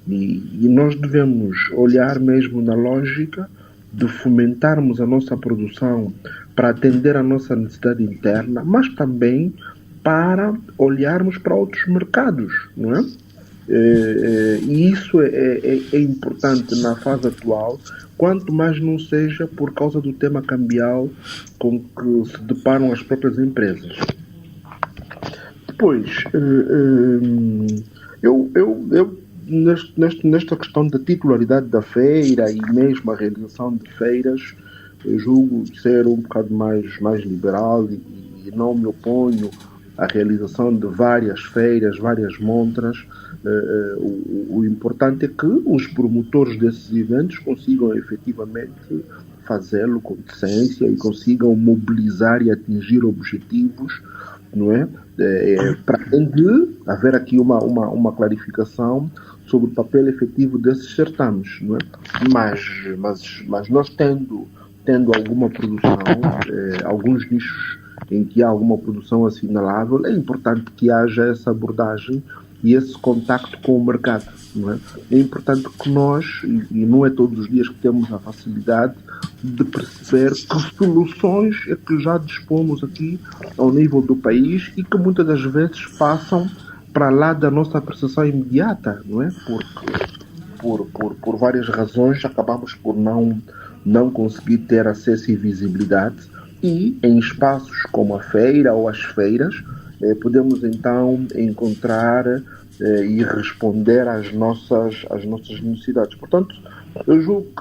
E nós devemos olhar mesmo na lógica de fomentarmos a nossa produção para atender a nossa necessidade interna, mas também para olharmos para outros mercados, não é? E isso é importante na fase atual, quanto mais não seja por causa do tema cambial com que se deparam as próprias empresas. Depois, nesta questão da titularidade da feira e mesmo a realização de feiras, eu julgo ser um bocado mais liberal e não me oponho à realização de várias feiras, várias montras. O importante é que os promotores desses eventos consigam efetivamente fazê-lo com decência e consigam mobilizar e atingir objetivos, não é? Para além de haver aqui uma clarificação sobre o papel efetivo desses certames, não é? Mas nós tendo alguma produção, alguns nichos em que há alguma produção assinalável, é importante que haja essa abordagem e esse contacto com o mercado, não é? É importante que nós, e não é todos os dias que temos a facilidade de perceber que soluções é que já dispomos aqui ao nível do país e que muitas das vezes passam para lá da nossa apreciação imediata, não é? Porque por várias razões acabamos por não conseguir ter acesso e visibilidade, e em espaços como a feira ou as feiras podemos então encontrar e responder às nossas necessidades. Portanto, eu julgo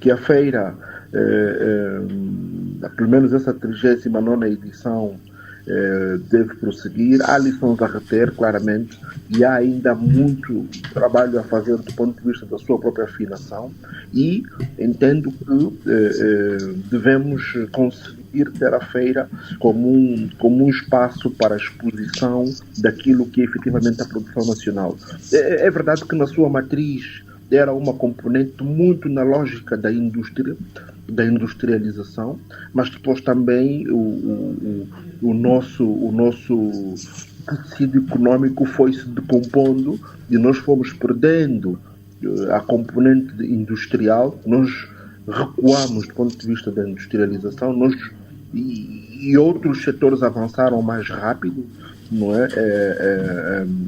que a feira, pelo menos essa 39ª edição, deve prosseguir. Há lições a reter, claramente, e há ainda muito trabalho a fazer do ponto de vista da sua própria afinação, e entendo que devemos conseguir ter a feira como um espaço para a exposição daquilo que é efetivamente a produção nacional. É verdade que na sua matriz era uma componente muito na lógica da indústria, da industrialização, mas depois também o nosso tecido econômico foi se decompondo e nós fomos perdendo a componente industrial, nós recuamos do ponto de vista da industrialização, e outros setores avançaram mais rápido, não é?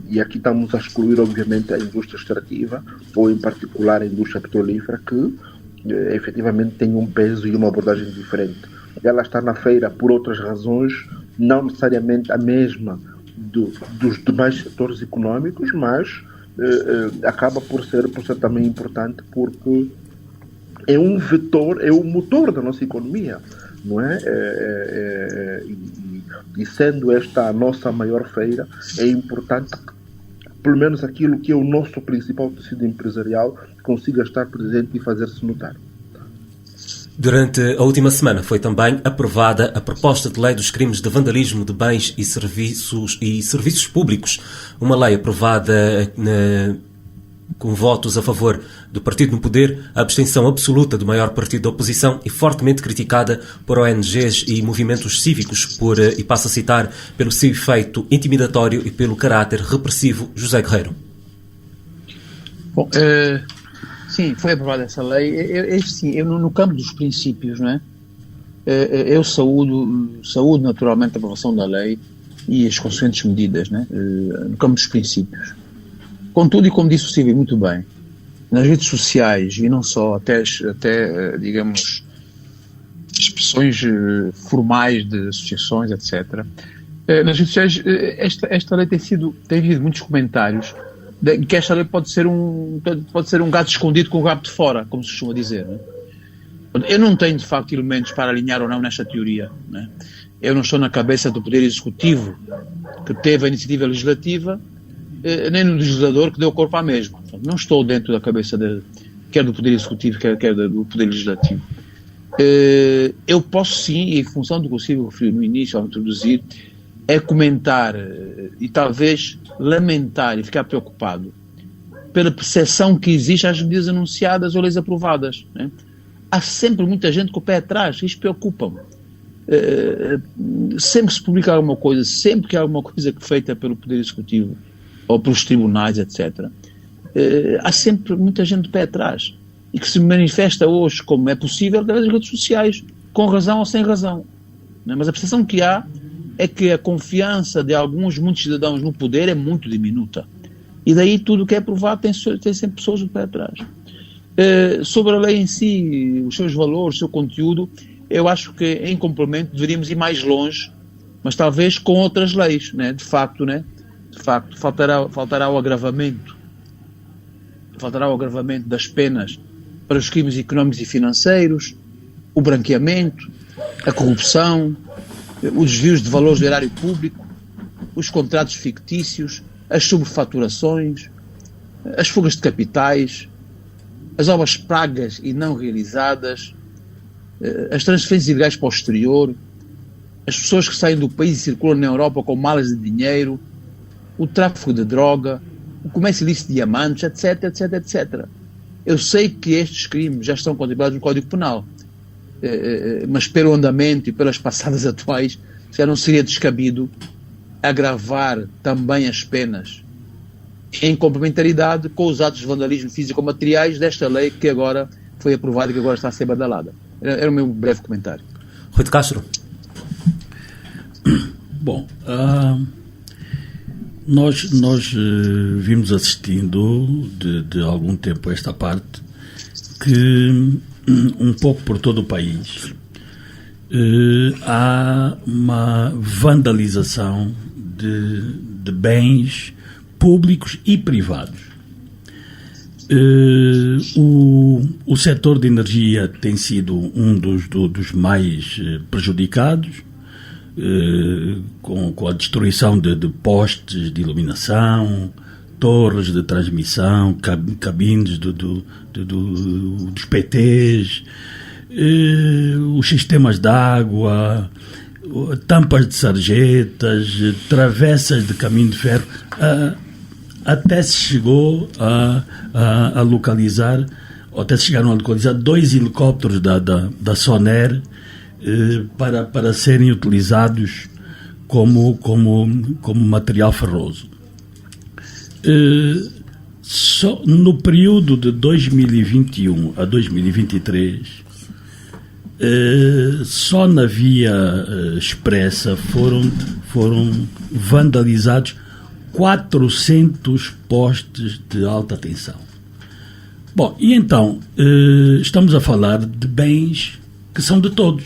E aqui estamos a excluir, obviamente, a indústria extrativa, ou em particular a indústria petrolífera, que efetivamente tem um peso e uma abordagem diferente. Ela está na feira por outras razões, não necessariamente a mesma dos demais setores econômicos, mas acaba por ser também importante porque é um vetor, é o motor da nossa economia, não é? E sendo esta a nossa maior feira, é importante que, pelo menos aquilo que é o nosso principal tecido empresarial, consiga estar presente e fazer-se notar. Durante a última semana foi também aprovada a proposta de lei dos crimes de vandalismo de bens e serviços públicos, uma lei aprovada com votos a favor do partido no poder, a abstenção absoluta do maior partido da oposição e fortemente criticada por ONGs e movimentos cívicos e passo a citar, pelo seu efeito intimidatório e pelo caráter repressivo. José Guerreiro. Bom, sim, foi aprovada essa lei. Eu no campo dos princípios, não é? Eu saúdo naturalmente a aprovação da lei e as consequentes medidas, né? No campo dos princípios. Contudo, e como disse o Silvio muito bem, nas redes sociais, e não só, até digamos, expressões formais de associações, etc., nas redes sociais, esta lei tem havido muitos comentários que esta lei pode ser um gato escondido com o rabo de fora, como se costuma dizer, né? Eu não tenho, de facto, elementos para alinhar ou não nesta teoria, né? Eu não estou na cabeça do Poder Executivo, que teve a iniciativa legislativa, nem no legislador que deu corpo à mesma. Não estou dentro da cabeça quer do Poder Executivo, quer do Poder Legislativo. Eu posso sim, em função do que eu referi no início, ao introduzir, é comentar e talvez lamentar e ficar preocupado pela percepção que existe às medidas anunciadas ou leis aprovadas, né? Há sempre muita gente com o pé atrás, isto preocupa-me. Sempre se publica alguma coisa, sempre que há alguma coisa feita pelo Poder Executivo ou pelos tribunais, etc., há sempre muita gente de pé atrás e que se manifesta hoje como é possível através das redes sociais, com razão ou sem razão, né? Mas a percepção que há é que a confiança de muitos cidadãos no poder é muito diminuta, e daí tudo o que é aprovado tem sempre pessoas de pé atrás. Sobre a lei em si, os seus valores, o seu conteúdo, eu acho que em complemento deveríamos ir mais longe, mas talvez com outras leis, né? De facto, faltará o agravamento das penas para os crimes económicos e financeiros, o branqueamento, a corrupção, os desvios de valores do erário público, os contratos fictícios, as sobrefaturações, as fugas de capitais, as obras pagas e não realizadas, as transferências ilegais para o exterior, as pessoas que saem do país e circulam na Europa com malas de dinheiro, o tráfico de droga, o comércio ilícito de diamantes, etc, etc, etc. Eu sei que estes crimes já estão contemplados no Código Penal, mas pelo andamento e pelas passadas atuais, já não seria descabido agravar também as penas em complementaridade com os atos de vandalismo físico-materiais desta lei que agora foi aprovada e que agora está a ser badalada. Era o meu breve comentário. Rui de Castro. Bom, nós vimos assistindo de algum tempo a esta parte que um pouco por todo o país há uma vandalização de bens públicos e privados. O setor de energia tem sido um dos mais prejudicados, com a destruição de postes de iluminação, torres de transmissão, cabines dos PTs, os sistemas de água, tampas de sarjetas, travessas de caminho de ferro. Até se chegou a localizar, até se chegaram a localizar 2 helicópteros da Soner para serem utilizados como material ferroso. Só no período de 2021 a 2023, só na via expressa foram vandalizados 400 postes de alta tensão. Bom, e então, estamos a falar de bens que são de todos.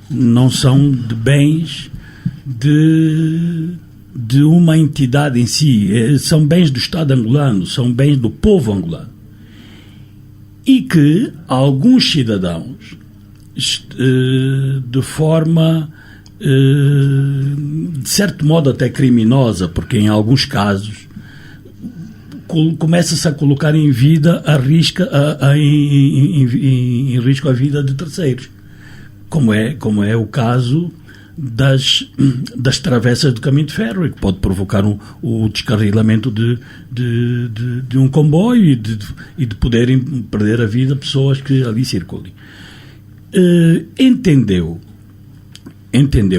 Não são de bens de uma entidade em si. São bens do Estado angolano, são bens do povo angolano. E que alguns cidadãos, de forma de certo modo até criminosa, porque em alguns casos começa-se a colocar em vida em risco a vida de terceiros, como é o caso das travessas do caminho de ferro, que pode provocar o descarrilamento de um comboio e de poderem perder a vida pessoas que ali circulem. Entendeu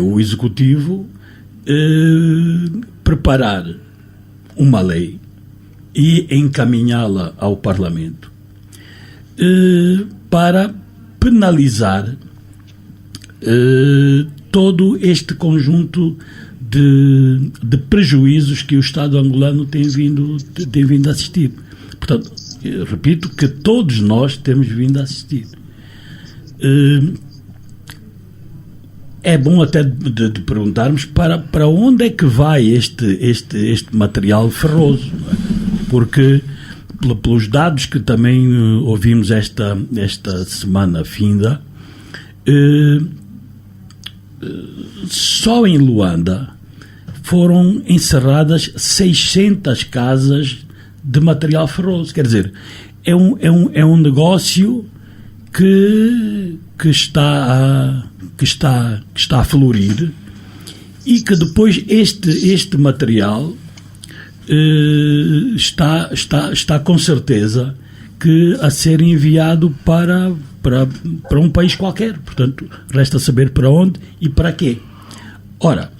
o Executivo preparar uma lei e encaminhá-la ao Parlamento para penalizar todo este conjunto de prejuízos que o Estado angolano tem vindo a assistir. Portanto, repito que todos nós temos vindo a assistir. É bom até de perguntarmos para onde é que vai este material ferroso, não é? pelos dados que também ouvimos esta semana finda, só em Luanda foram encerradas 600 casas de material ferroso. Quer dizer, é um negócio que está a florir, e que depois este material está com certeza que a ser enviado para um país qualquer. Portanto, resta saber para onde e para quê. Ora,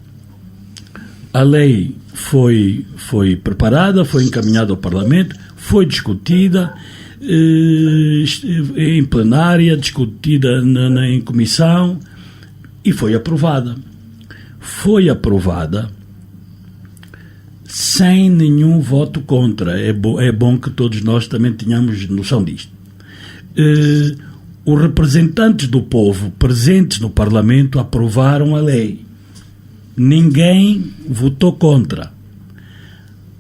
a lei foi preparada, foi encaminhada ao Parlamento, foi discutida em plenária, discutida em comissão e foi aprovada. Foi aprovada sem nenhum voto contra. É bom que todos nós também tenhamos noção disto. Os representantes do povo presentes no Parlamento aprovaram a lei. Ninguém votou contra.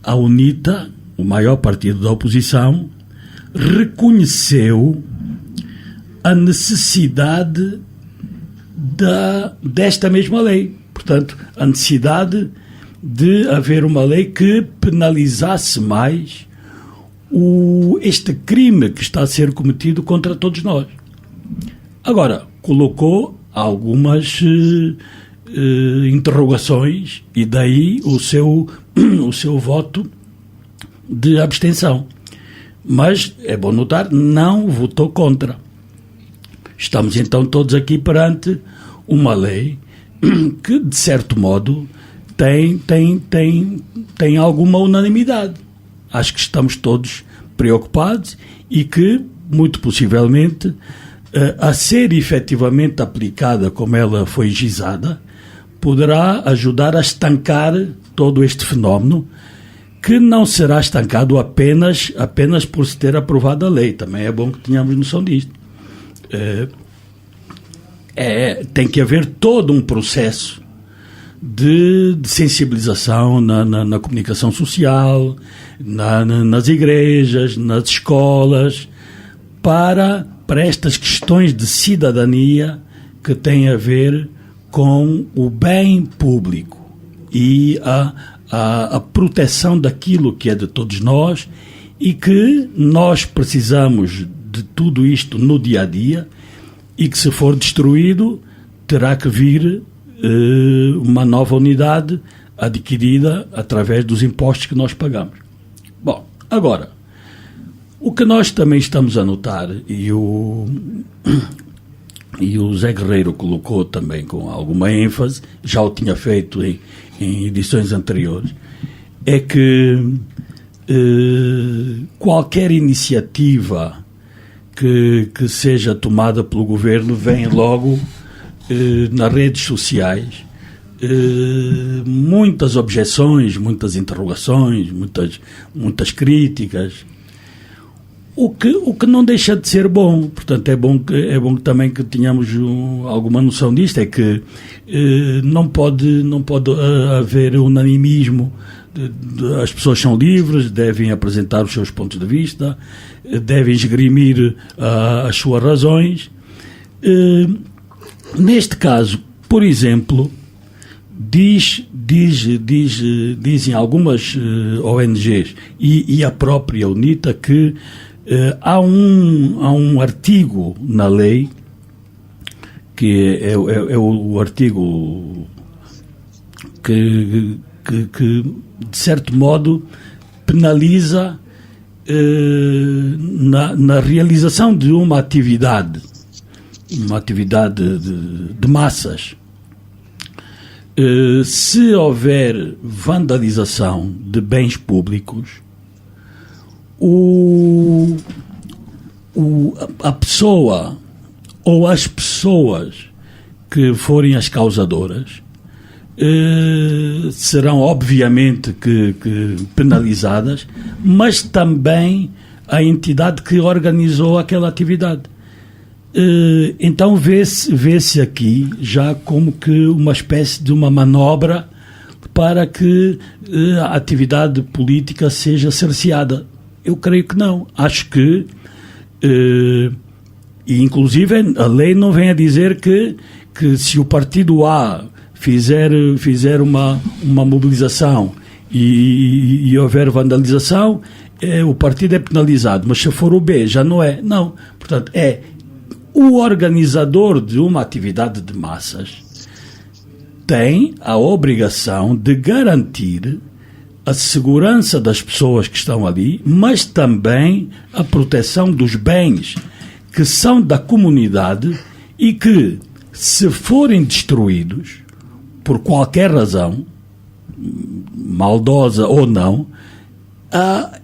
A UNITA, o maior partido da oposição, reconheceu a necessidade desta mesma lei. Portanto, a necessidade de haver uma lei que penalizasse mais este crime que está a ser cometido contra todos nós. Agora, colocou algumas interrogações, e daí o seu voto de abstenção. Mas, é bom notar, não votou contra. Estamos então todos aqui perante uma lei que, de certo modo, tem alguma unanimidade. Acho que estamos todos preocupados e que, muito possivelmente, a ser efetivamente aplicada como ela foi gizada, poderá ajudar a estancar todo este fenómeno, que não será estancado apenas por se ter aprovado a lei. Também é bom que tenhamos noção disto. Tem que haver todo um processo de sensibilização na comunicação social, nas igrejas, nas escolas, para estas questões de cidadania que têm a ver com o bem público e a proteção daquilo que é de todos nós, e que nós precisamos de tudo isto no dia a dia, e que, se for destruído, terá que vir uma nova unidade adquirida através dos impostos que nós pagamos. Bom, agora, o que nós também estamos a notar, e o Zé Guerreiro colocou também com alguma ênfase, já o tinha feito em edições anteriores, é que qualquer iniciativa que seja tomada pelo governo vem logo nas redes sociais muitas objeções, muitas interrogações, muitas críticas, o que não deixa de ser bom. Portanto, é bom também que tenhamos alguma noção disto, é que não pode haver unanimismo. As pessoas são livres, devem apresentar os seus pontos de vista, devem esgrimir as suas razões. Neste caso, por exemplo, dizem algumas ONGs e a própria UNITA que há um artigo na lei, que é o artigo que de certo modo penaliza na realização de uma atividade de massas. Se houver vandalização de bens públicos, a pessoa ou as pessoas que forem as causadoras serão obviamente que penalizadas, mas também a entidade que organizou aquela atividade. Então vê-se aqui já como que uma espécie de uma manobra para que a atividade política seja cerceada. Eu creio que não. Acho que, e inclusive, a lei não vem a dizer que se o partido A fizer uma mobilização e houver vandalização, o partido é penalizado, mas se for o B já não é. Não. Portanto, é o organizador de uma atividade de massas tem a obrigação de garantir a segurança das pessoas que estão ali, mas também a proteção dos bens que são da comunidade e que, se forem destruídos por qualquer razão, maldosa ou não,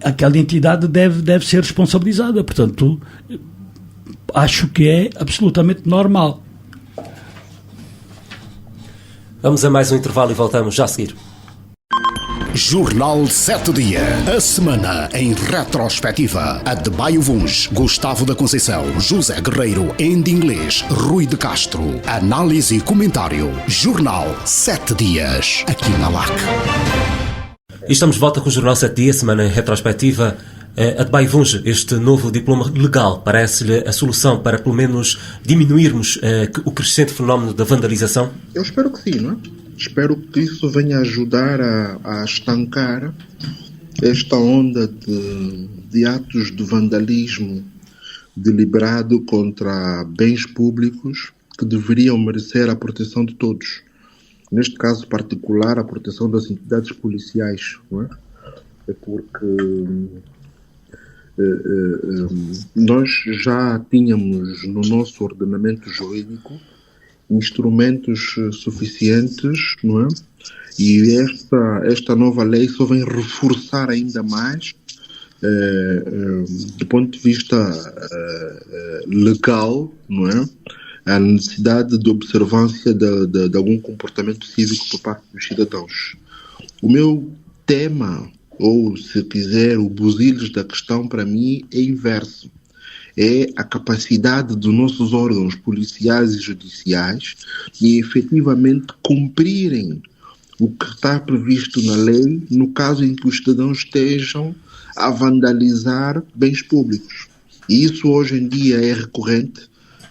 aquela entidade deve ser responsabilizada. Portanto, acho que é absolutamente normal. Vamos a mais um intervalo e voltamos já a seguir. Jornal 7 Dia. A semana em retrospectiva. A de Baio Vuns, Gustavo da Conceição, José Guerreiro, em inglês, Rui de Castro. Análise e comentário. Jornal 7 Dias. Aqui na LAC. E estamos de volta com o Jornal 7 Dias, semana em retrospectiva. A de Baio Vuns, este novo diploma legal, parece-lhe a solução para pelo menos diminuirmos o crescente fenómeno da vandalização? Eu espero que sim, não é? Espero que isso venha ajudar a estancar esta onda de atos de vandalismo deliberado contra bens públicos que deveriam merecer a proteção de todos. Neste caso particular, a proteção das entidades policiais, não é? É porque nós já tínhamos no nosso ordenamento jurídico instrumentos suficientes, não é? E esta nova lei só vem reforçar ainda mais, do ponto de vista legal, não é? A necessidade de observância de algum comportamento cívico por parte dos cidadãos. O meu tema, ou se quiser, o buziles da questão para mim é inverso. É a capacidade dos nossos órgãos policiais e judiciais de efetivamente cumprirem o que está previsto na lei no caso em que os cidadãos estejam a vandalizar bens públicos. E isso hoje em dia é recorrente,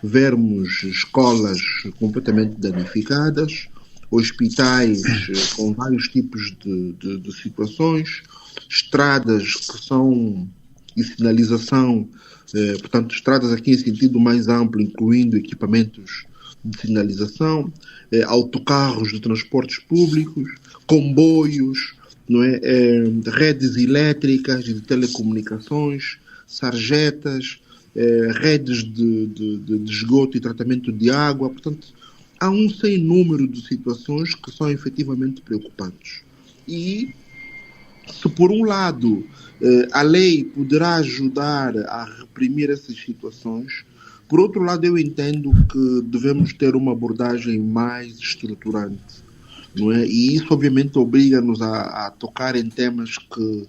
vermos escolas completamente danificadas, hospitais com vários tipos de situações, estradas que são e sinalização, portanto, estradas aqui em sentido mais amplo, incluindo equipamentos de sinalização, autocarros de transportes públicos, comboios, não é? Redes elétricas e de telecomunicações, sarjetas, redes de esgoto e tratamento de água. Portanto, há um sem número de situações que são efetivamente preocupantes. E, se por um lado a lei poderá ajudar a reprimir essas situações, por outro lado eu entendo que devemos ter uma abordagem mais estruturante, não é? E isso obviamente obriga-nos a tocar em temas que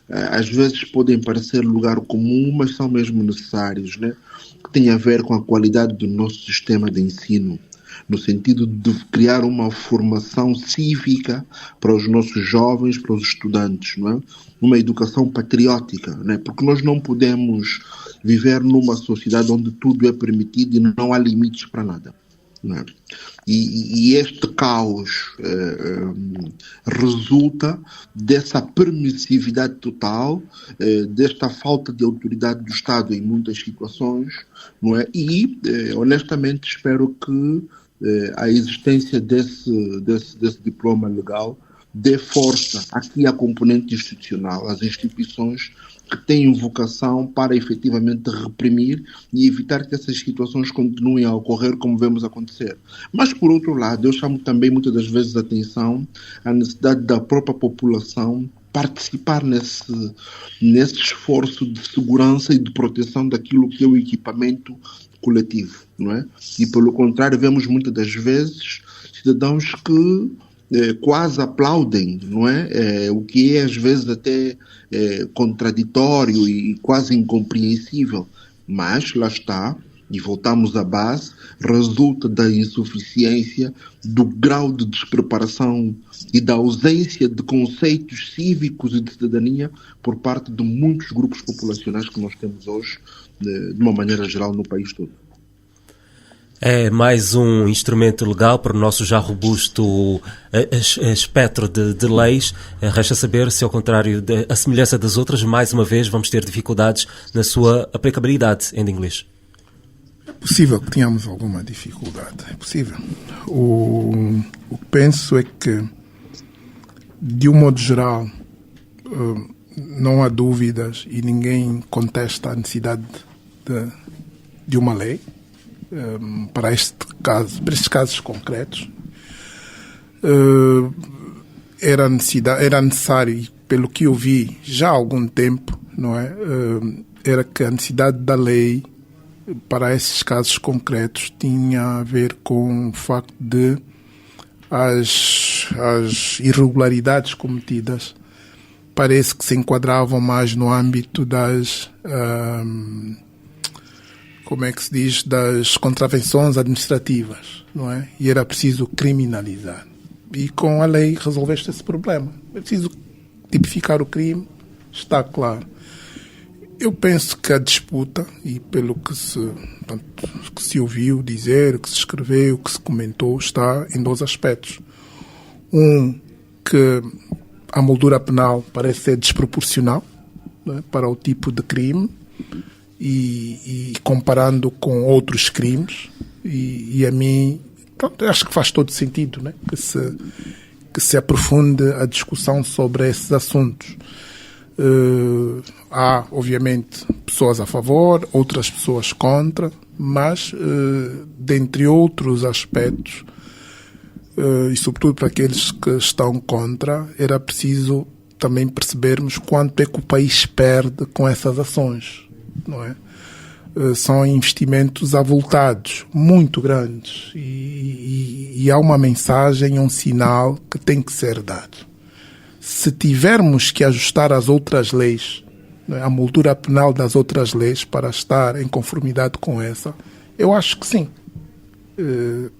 às vezes podem parecer lugar comum, mas são mesmo necessários, né? Que tem a ver com a qualidade do nosso sistema de ensino, no sentido de criar uma formação cívica para os nossos jovens, para os estudantes, não é? Uma educação patriótica, não é? Porque nós não podemos viver numa sociedade onde tudo é permitido e não há limites para nada, não é? E este caos resulta dessa permissividade total, desta falta de autoridade do Estado em muitas situações, não é? E, honestamente, espero que a existência desse diploma legal dê força aqui à componente institucional, às instituições que têm vocação para efetivamente reprimir e evitar que essas situações continuem a ocorrer como vemos acontecer. Mas, por outro lado, eu chamo também muitas das vezes a atenção à necessidade da própria população participar nesse esforço de segurança e de proteção daquilo que é o equipamento coletivo, não é? E, pelo contrário, vemos muitas das vezes cidadãos que quase aplaudem, não é? O que é às vezes até contraditório e quase incompreensível, mas lá está, e voltamos à base, resulta da insuficiência, do grau de despreparação e da ausência de conceitos cívicos e de cidadania por parte de muitos grupos populacionais que nós temos hoje, de uma maneira geral, no país todo. É mais um instrumento legal para o nosso já robusto espectro de leis. Resta saber se, ao contrário da semelhança das outras, mais uma vez vamos ter dificuldades na sua aplicabilidade em inglês. É possível que tenhamos alguma dificuldade, é possível. O que penso é que, de um modo geral, não há dúvidas e ninguém contesta a necessidade de uma lei para estes casos concretos. Era necessário, e pelo que eu vi já há algum tempo, não é? Era que a necessidade da lei para esses casos concretos tinha a ver com o facto de as irregularidades cometidas parece que se enquadravam mais no âmbito das como é que se diz, das contravenções administrativas, não é? E era preciso criminalizar. E com a lei resolveste esse problema. É preciso tipificar o crime, está claro. Eu penso que a disputa, e pelo que se ouviu dizer, que se escreveu, que se comentou, está em dois aspectos. Um, que a moldura penal parece ser desproporcional, não é, para o tipo de crime, e comparando com outros crimes, e a mim, pronto, acho que faz todo sentido, né? Que se aprofunde a discussão sobre esses assuntos. Há, obviamente, pessoas a favor, outras pessoas contra, mas, dentre outros aspectos, e sobretudo para aqueles que estão contra, era preciso também percebermos quanto é que o país perde com essas ações, não é? São investimentos avultados, muito grandes, e há uma mensagem, um sinal que tem que ser dado. Se tivermos que ajustar as outras leis, não é, a moldura penal das outras leis para estar em conformidade com essa, eu acho que sim.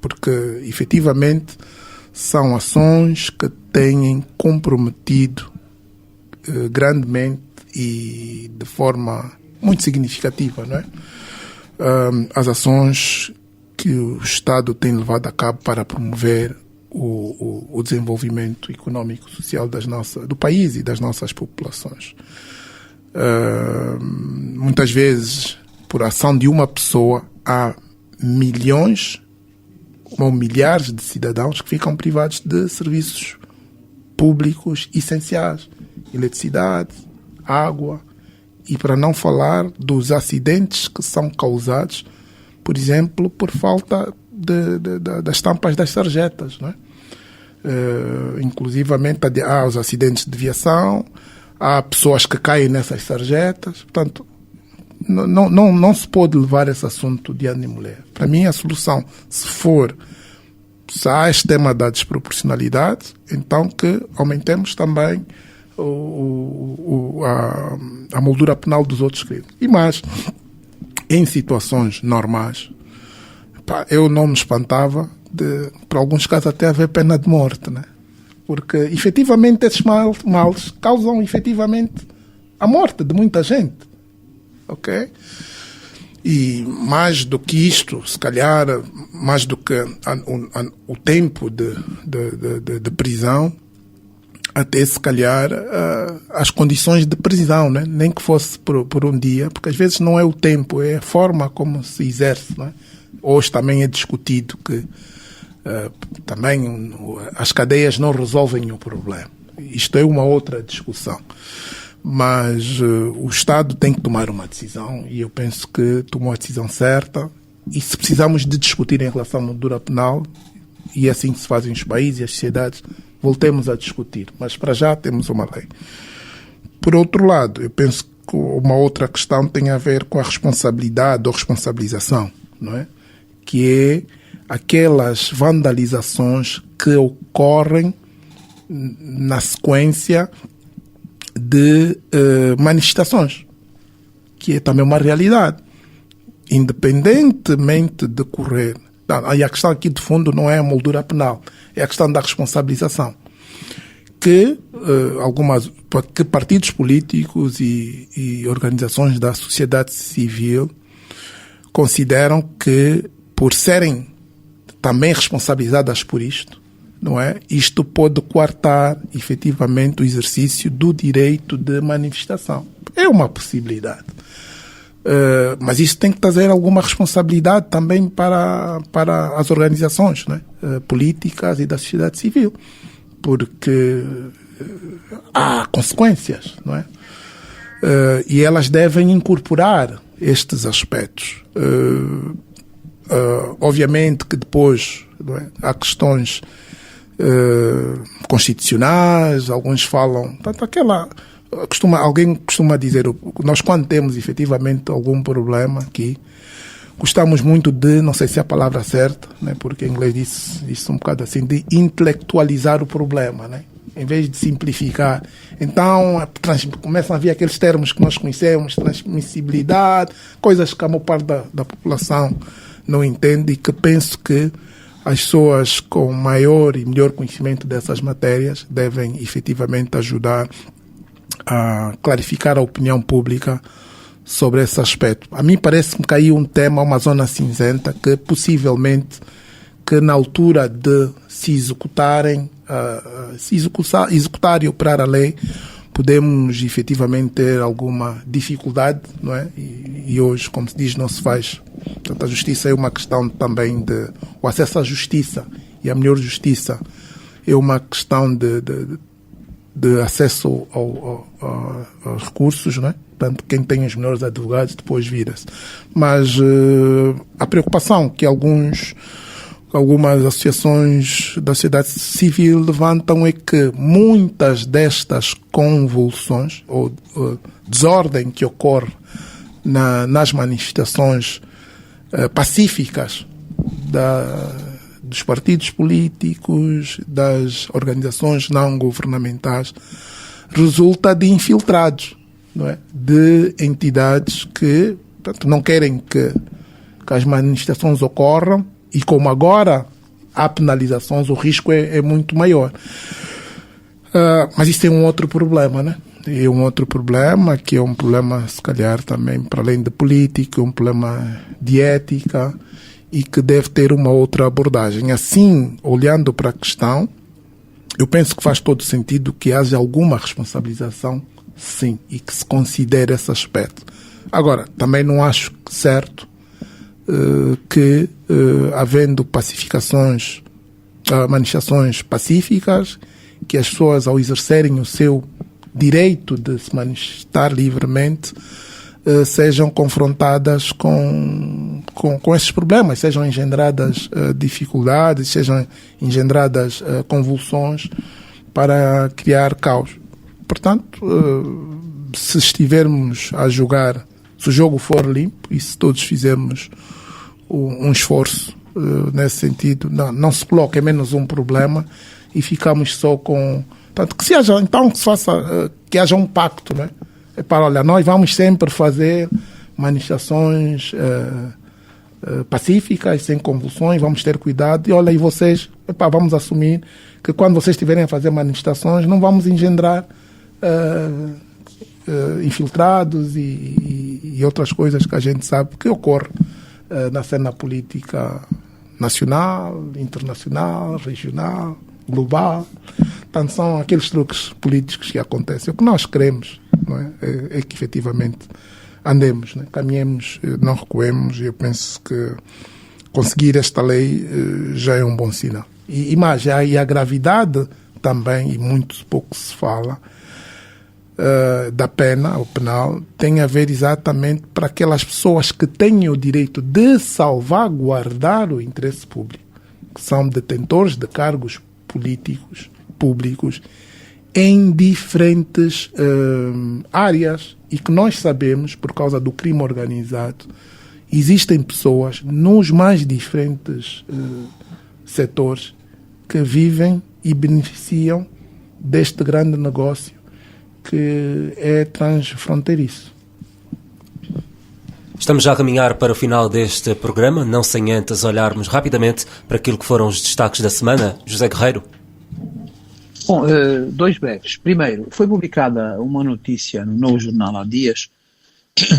Porque, efetivamente, são ações que têm comprometido grandemente e de forma muito significativa, não é? As ações que o Estado tem levado a cabo para promover o desenvolvimento económico e social do país e das nossas populações. Muitas vezes, por ação de uma pessoa, há milhões ou milhares de cidadãos que ficam privados de serviços públicos essenciais, eletricidade, água, e para não falar dos acidentes que são causados, por exemplo, por falta das tampas das sarjetas, não é? Inclusivamente há os acidentes de viação, há pessoas que caem nessas sarjetas, portanto, não se pode levar esse assunto de ano e mulher. Para mim, a solução, se há este tema da desproporcionalidade, então que aumentemos também a moldura penal dos outros crimes. E mais, em situações normais, eu não me espantava para alguns casos até haver pena de morte, né? Porque efetivamente esses males causam efetivamente a morte de muita gente, ok? E mais do que isto, se calhar, mais do que o tempo de prisão, até se calhar as condições de prisão, né? Nem que fosse por um dia, porque às vezes não é o tempo, é a forma como se exerce, né? Hoje também é discutido que também as cadeias não resolvem o problema. Isto é uma outra discussão. Mas o Estado tem que tomar uma decisão, e eu penso que tomou a decisão certa, e se precisamos de discutir em relação à moldura penal, e é assim que se fazem os países e as sociedades, voltemos a discutir. Mas para já temos uma lei. Por outro lado, eu penso que uma outra questão tem a ver com a responsabilidade ou responsabilização, não é? Que é aquelas vandalizações que ocorrem na sequência de manifestações, que é também uma realidade. independentemente de correr... E a questão aqui de fundo não é a moldura penal, é a questão da responsabilização. Que que partidos políticos e organizações da sociedade civil consideram que, por serem também responsabilizadas por isto, não é? Isto pode coartar efetivamente o exercício do direito de manifestação. É uma possibilidade. Mas isso tem que trazer alguma responsabilidade também para as organizações, não é? Políticas e da sociedade civil, porque há consequências, não é? E elas devem incorporar estes aspectos. Obviamente que depois, não é? Há questões constitucionais, alguns falam... Alguém costuma dizer, nós quando temos efetivamente algum problema aqui, gostamos muito de, não sei se é a palavra certa, né, porque em inglês diz um bocado assim, de intelectualizar o problema, né, em vez de simplificar. Então começam a vir aqueles termos que nós conhecemos, transmissibilidade, coisas que a maior parte da população não entende, e que penso que as pessoas com maior e melhor conhecimento dessas matérias devem efetivamente ajudar a clarificar a opinião pública sobre esse aspecto. A mim parece-me que aí um tema, uma zona cinzenta, que possivelmente, que na altura de se executar e operar a lei, podemos efetivamente ter alguma dificuldade, não é? E hoje, como se diz, não se faz. Portanto, a justiça é uma questão também o acesso à justiça, e a melhor justiça é uma questão de acesso aos recursos, não é? Portanto, quem tem os melhores advogados depois vira-se. Mas a preocupação que algumas associações da sociedade civil levantam é que muitas destas convulsões ou desordem que ocorre nas manifestações pacíficas dos partidos políticos, das organizações não governamentais, resulta de infiltrados, não é? De entidades que, portanto, não querem que as manifestações ocorram, e como agora há penalizações, o risco é muito maior. Mas isso é um outro problema, né? É um outro problema, que é um problema, se calhar, também, para além de política, um problema de ética, e que deve ter uma outra abordagem. Assim, olhando para a questão, eu penso que faz todo sentido que haja alguma responsabilização, sim, e que se considere esse aspecto. Agora, também não acho certo que, havendo manifestações pacíficas, que as pessoas, ao exercerem o seu direito de se manifestar livremente, sejam confrontadas com esses problemas, sejam engendradas dificuldades, sejam engendradas convulsões para criar caos. Portanto, se estivermos a jogar, se o jogo for limpo e se todos fizermos um esforço nesse sentido, não se coloca menos um problema e ficamos só com... Portanto, que haja um pacto, né? É para, olha, nós vamos sempre fazer manifestações pacíficas, sem convulsões, vamos ter cuidado, e olha, e vocês, vamos assumir que quando vocês estiverem a fazer manifestações, não vamos engendrar infiltrados e outras coisas que a gente sabe que ocorre na cena política nacional, internacional, regional, global. Portanto, são aqueles truques políticos que acontecem. O que nós queremos, não é que efetivamente andemos, né? Caminhemos, não recuemos, e eu penso que conseguir esta lei já é um bom sinal. E a gravidade também, e muito pouco se fala, da pena, o penal, tem a ver exatamente para aquelas pessoas que têm o direito de salvaguardar o interesse público, que são detentores de cargos políticos públicos em diferentes áreas, e que nós sabemos, por causa do crime organizado, existem pessoas nos mais diferentes setores que vivem e beneficiam deste grande negócio que é transfronteiriço. Estamos já a caminhar para o final deste programa, não sem antes olharmos rapidamente para aquilo que foram os destaques da semana. José Guerreiro. Bom, dois breves. Primeiro, foi publicada uma notícia no Novo Jornal há dias,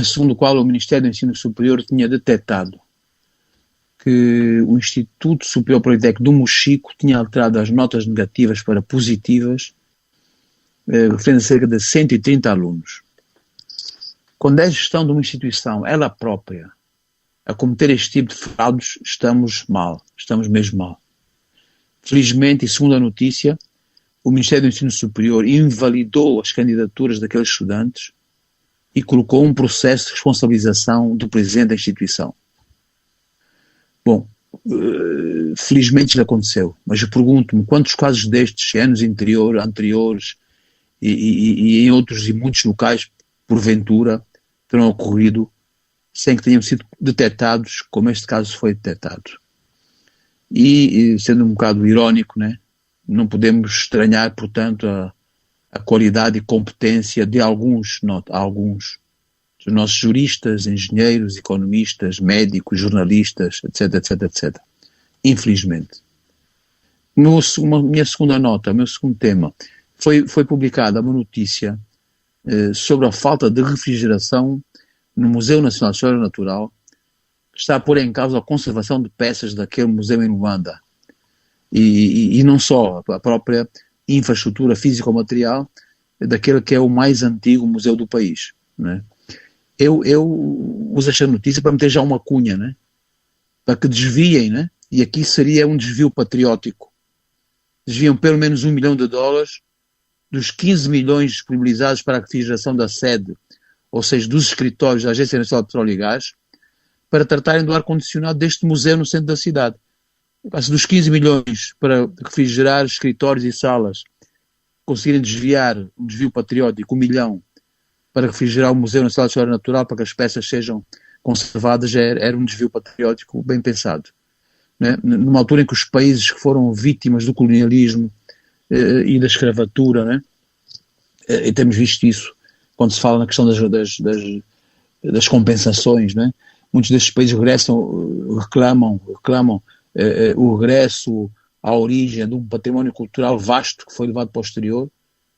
segundo o qual o Ministério do Ensino Superior tinha detectado que o Instituto Superior Politécnico do Mochico tinha alterado as notas negativas para positivas, referendo a cerca de 130 alunos. Quando é a gestão de uma instituição, ela própria, a cometer este tipo de fraudes, estamos mesmo mal. Felizmente, e segundo a notícia, o Ministério do Ensino Superior invalidou as candidaturas daqueles estudantes e colocou um processo de responsabilização do presidente da instituição. Bom, felizmente isso aconteceu, mas eu pergunto-me quantos casos destes, anos anteriores e em outros e muitos locais, porventura, terão ocorrido sem que tenham sido detectados como este caso foi detectado. E sendo um bocado irónico, né, não podemos estranhar, portanto, a qualidade e competência de alguns dos nossos juristas, engenheiros, economistas, médicos, jornalistas, etc. Infelizmente. Minha segunda nota, meu segundo tema, foi publicada uma notícia sobre a falta de refrigeração no Museu Nacional de História Natural, que está a pôr em causa a conservação de peças daquele museu em Luanda. E não só, a própria infraestrutura físico-material daquele que é o mais antigo museu do país, né? Eu uso esta notícia para meter já uma cunha, né? Para que desviem, né? E aqui seria um desvio patriótico. Desviam pelo menos $1 milhão dos 15 milhões disponibilizados para a refrigeração da sede, ou seja, dos escritórios da Agência Nacional de Petróleo e Gás, para tratarem do ar-condicionado deste museu no centro da cidade. Dos 15 milhões para refrigerar escritórios e salas, conseguirem desviar um desvio patriótico, 1 milhão, para refrigerar o Museu Nacional de História Natural, para que as peças sejam conservadas, era um desvio patriótico bem pensado. Né? Numa altura em que os países que foram vítimas do colonialismo e da escravatura, né? E temos visto isso quando se fala na questão das compensações, né? Muitos destes países reclamam o regresso à origem de um património cultural vasto que foi levado para o exterior,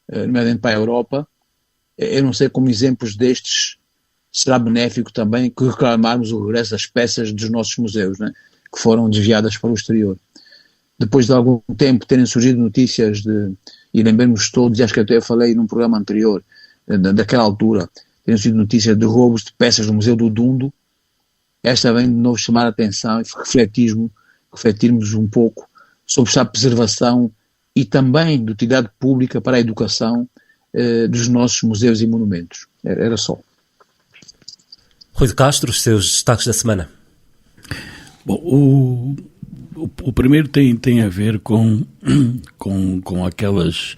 nomeadamente para a Europa. Eu não sei como exemplos destes será benéfico também que reclamarmos o regresso das peças dos nossos museus, né, que foram desviadas para o exterior. Depois de algum tempo terem surgido notícias e lembremos todos, e acho que até eu falei num programa anterior, daquela altura, terem surgido notícias de roubos de peças do Museu do Dundo. Esta vem de novo chamar a atenção e refletirmos um pouco sobre esta preservação e também de utilidade pública para a educação dos nossos museus e monumentos. Era só. Rui de Castro, os seus destaques da semana. Bom, o primeiro tem a ver com aquelas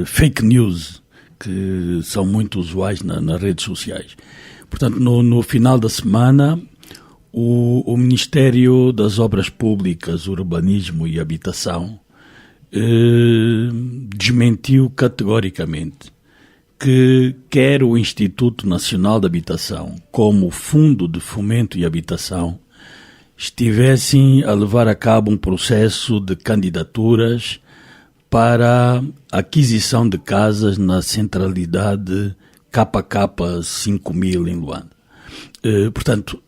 fake news que são muito usuais nas redes sociais. Portanto, no final da semana, o Ministério das Obras Públicas, Urbanismo e Habitação desmentiu categoricamente que quer o Instituto Nacional de Habitação, como o Fundo de Fomento e Habitação, estivessem a levar a cabo um processo de candidaturas para a aquisição de casas na centralidade KK 5000 em Luanda. Portanto,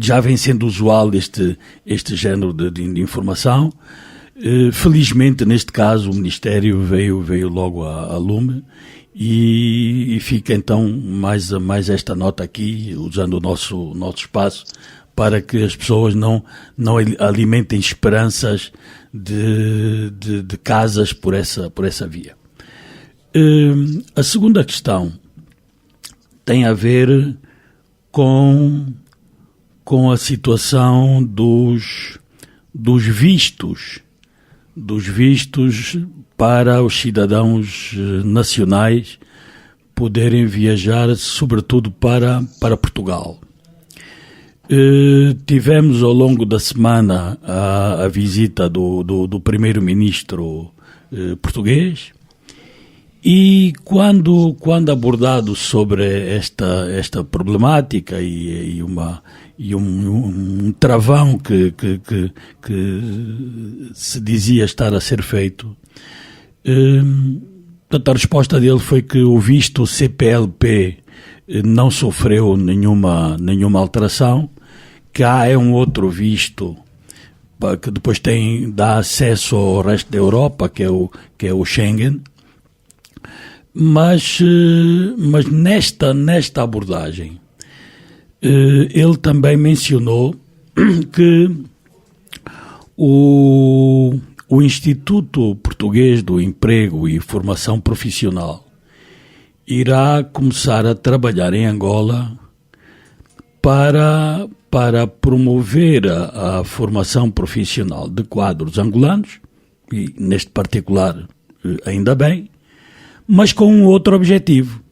já vem sendo usual este género de informação. Felizmente, neste caso, o Ministério veio logo a lume e fica então mais esta nota aqui, usando o nosso espaço, para que as pessoas não alimentem esperanças de casas por essa via. A segunda questão tem a ver com a situação dos vistos para os cidadãos nacionais poderem viajar, sobretudo para Portugal. Tivemos ao longo da semana a visita do primeiro-ministro português E quando abordado sobre esta problemática e um travão que se dizia estar a ser feito, a resposta dele foi que o visto CPLP não sofreu nenhuma alteração, que há um outro visto que depois dá acesso ao resto da Europa, que é o Schengen. Mas nesta abordagem, ele também mencionou que o Instituto Português do Emprego e Formação Profissional irá começar a trabalhar em Angola para promover a formação profissional de quadros angolanos, e neste particular ainda bem, mas com um outro objetivo.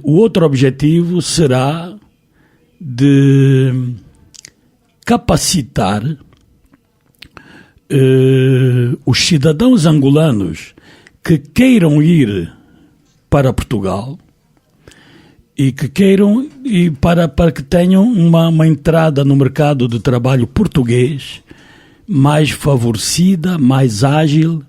O outro objetivo será de capacitar os cidadãos angolanos que queiram ir para Portugal e que queiram para que tenham uma entrada no mercado de trabalho português mais favorecida, mais ágil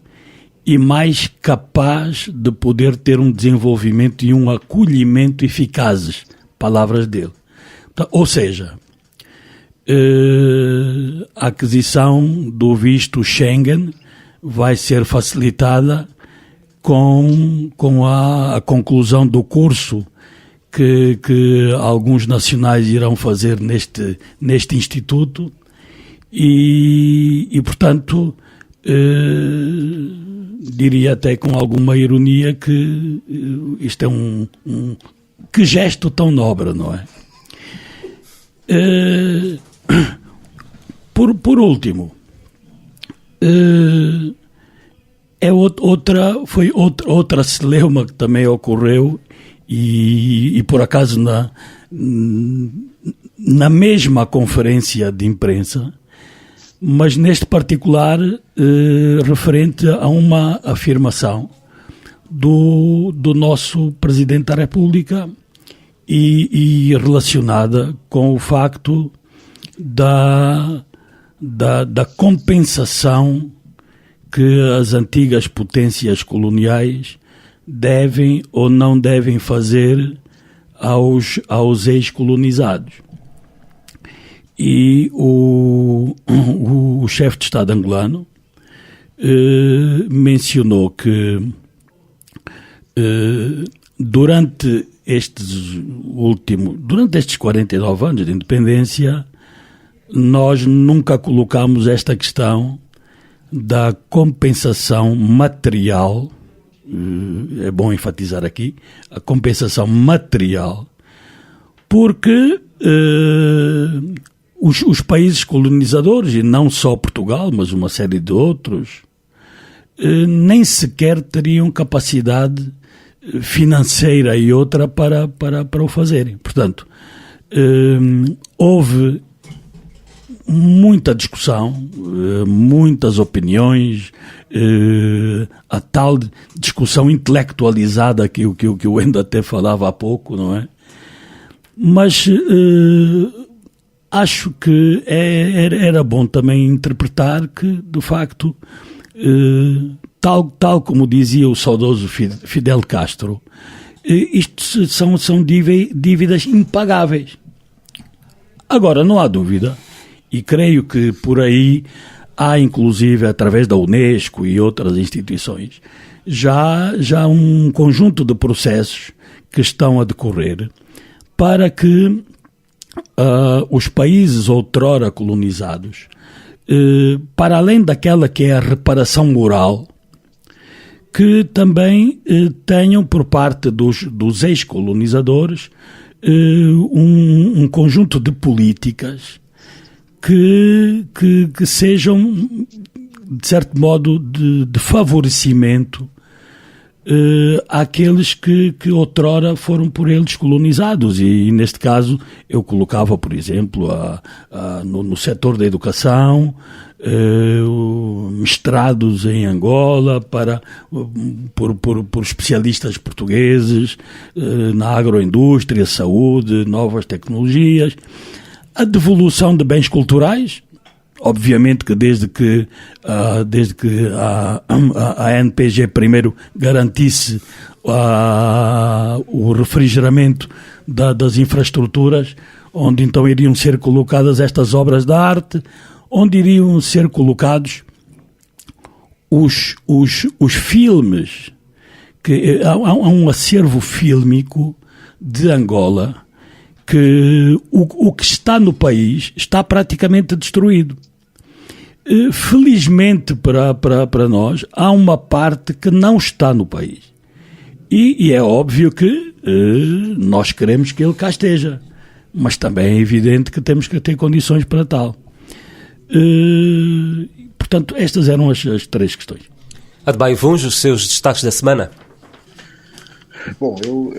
e mais capaz de poder ter um desenvolvimento e um acolhimento eficazes, palavras dele. Ou seja, a aquisição do visto Schengen vai ser facilitada com a conclusão do curso que alguns nacionais irão fazer neste instituto e portanto, diria até com alguma ironia que isto é que gesto tão nobre, não é? Por último, foi outra celeuma que também ocorreu e por acaso na mesma conferência de imprensa, mas neste particular referente a uma afirmação do nosso Presidente da República e relacionada com o facto da compensação que as antigas potências coloniais devem ou não devem fazer aos ex-colonizados. E o chefe de Estado angolano mencionou que durante estes 49 anos de independência, nós nunca colocamos esta questão da compensação material, é bom enfatizar aqui, a compensação material, porque os países colonizadores, e não só Portugal, mas uma série de outros, nem sequer teriam capacidade financeira e outra para o fazerem. Portanto, houve muita discussão, muitas opiniões, a tal discussão intelectualizada que o Endo até falava há pouco, não é? Mas acho que era bom também interpretar que, de facto, tal como dizia o saudoso Fidel Castro, isto são dívidas impagáveis. Agora, não há dúvida, e creio que por aí há, inclusive, através da Unesco e outras instituições, já um conjunto de processos que estão a decorrer para que os países outrora colonizados, para além daquela que é a reparação moral, que também tenham por parte dos ex-colonizadores um conjunto de políticas que sejam, de certo modo, de favorecimento àqueles que outrora foram por eles colonizados. E neste caso eu colocava, por exemplo, no setor da educação, mestrados em Angola por especialistas portugueses na agroindústria, saúde, novas tecnologias, a devolução de bens culturais. Obviamente que desde que a NPG primeiro garantisse o refrigeramento das infraestruturas, onde então iriam ser colocadas estas obras de arte, onde iriam ser colocados os filmes, que há um acervo fílmico de Angola, que o que está no país está praticamente destruído. Felizmente para nós, há uma parte que não está no país. E é óbvio que nós queremos que ele cá esteja. Mas também é evidente que temos que ter condições para tal. Portanto, estas eram as 3 questões. Adebayo Vuns, os seus destaques da semana? Bom, eu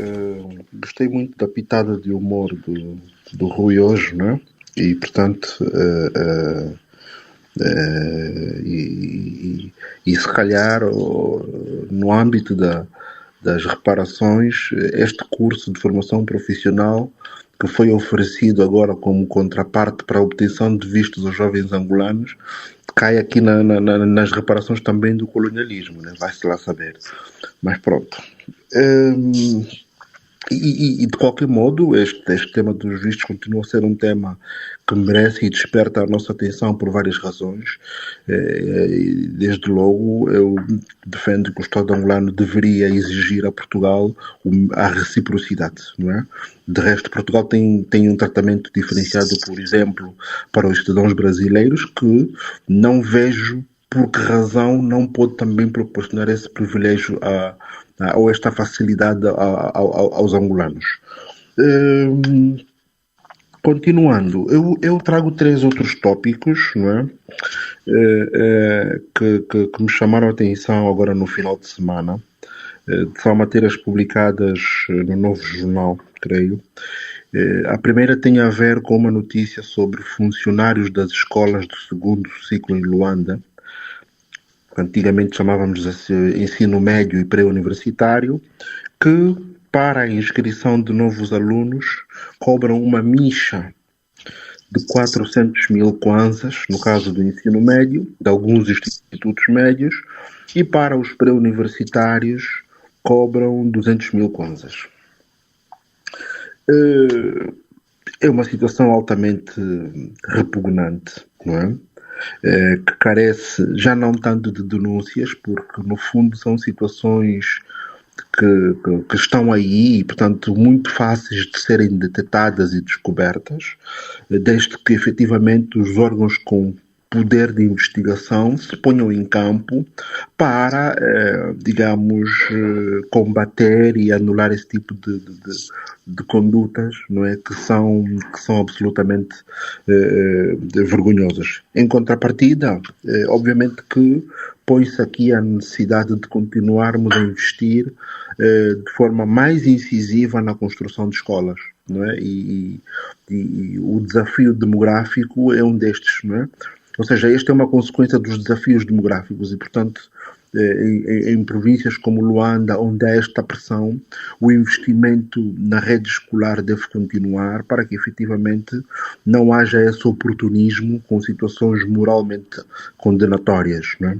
gostei muito da pitada de humor do Rui hoje, não é? E, portanto... E se calhar no âmbito das reparações, este curso de formação profissional que foi oferecido agora como contraparte para a obtenção de vistos aos jovens angolanos cai aqui nas reparações também do colonialismo, né? Vai-se lá saber, mas pronto. E de qualquer modo, este tema dos vistos continua a ser um tema que merece e desperta a nossa atenção por várias razões. Desde logo, eu defendo que o Estado angolano deveria exigir a Portugal a reciprocidade, não é? De resto, Portugal tem um tratamento diferenciado, por exemplo, para os cidadãos brasileiros, que não vejo por que razão não pode também proporcionar esse privilégio ou esta facilidade aos angolanos. Continuando, eu trago 3 outros tópicos, não é? Que me chamaram a atenção agora no final de semana. São matérias publicadas no Novo Jornal, creio. A primeira tem a ver com uma notícia sobre funcionários das escolas do segundo ciclo em Luanda. Antigamente chamávamos de ensino médio e pré-universitário, que para a inscrição de novos alunos cobram uma micha de 400 mil kwanzas, no caso do ensino médio, de alguns institutos médios, e para os pré-universitários cobram 200 mil kwanzas. É uma situação altamente repugnante, não é? Que carece já não tanto de denúncias, porque no fundo são situações que estão aí e, portanto, muito fáceis de serem detectadas e descobertas, desde que efetivamente os órgãos com poder de investigação se ponham em campo para, digamos, combater e anular esse tipo de condutas, não é? que são absolutamente vergonhosas. Em contrapartida, obviamente que põe-se aqui a necessidade de continuarmos a investir de forma mais incisiva na construção de escolas, não é? E o desafio demográfico é um destes, não é? Ou seja, esta é uma consequência dos desafios demográficos e, portanto, em províncias como Luanda, onde há esta pressão, o investimento na rede escolar deve continuar para que efetivamente não haja esse oportunismo com situações moralmente condenatórias, não é?